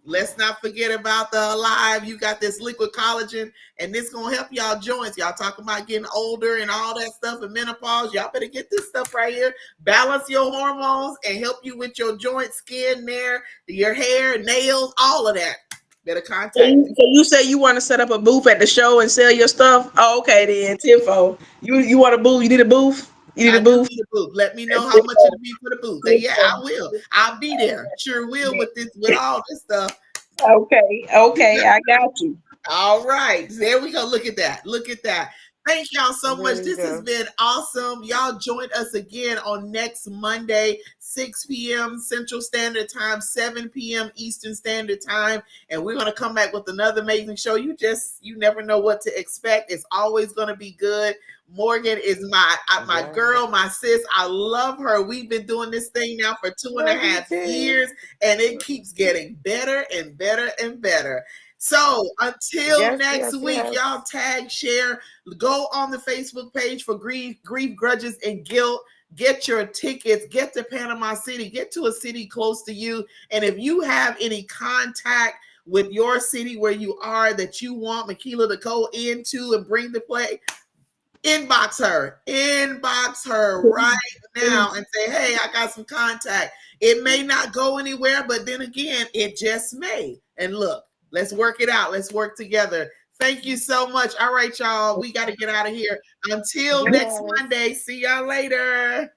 let's not forget about the Alive. You got this liquid collagen, and this gonna help y'all joints. Y'all talking about getting older and all that stuff and menopause. Y'all better get this stuff right here. Balance your hormones and help you with your joint, skin, there, your hair, nails, all of that. Better contact me. So you say you want to set up a booth at the show and sell your stuff? Oh, okay then, tenfold. You want a booth? You need a booth? You need I a do booth? need a booth. Let me know how much Tenfold. it'll be for the booth. And yeah, I Tenfold. will. I'll be there. Sure will with all this stuff. Okay, I got you. All right. There we go. Look at that. Look at that. Thank y'all so There much. you This has go. been awesome. Y'all join us again on next Monday, 6 p.m. Central Standard Time, 7 p.m. Eastern Standard Time. And we're going to come back with another amazing show. You never know what to expect. It's always going to be good. Morgan is my girl, my sis. I love her. We've been doing this thing now for 2.5 years, and it keeps getting better and better and better. So until next week, y'all tag, share, go on the Facebook page for Grief, Grudges, and Guilt. Get your tickets, get to Panama City, get to a city close to you. And if you have any contact with your city where you are that you want Makila to go into and bring the play, inbox her right now and say, hey, I got some contact. It may not go anywhere, but then again, it just may. And look, let's work it out. Let's work together. Thank you so much. All right, y'all. We got to get out of here. Until next Monday. See y'all later.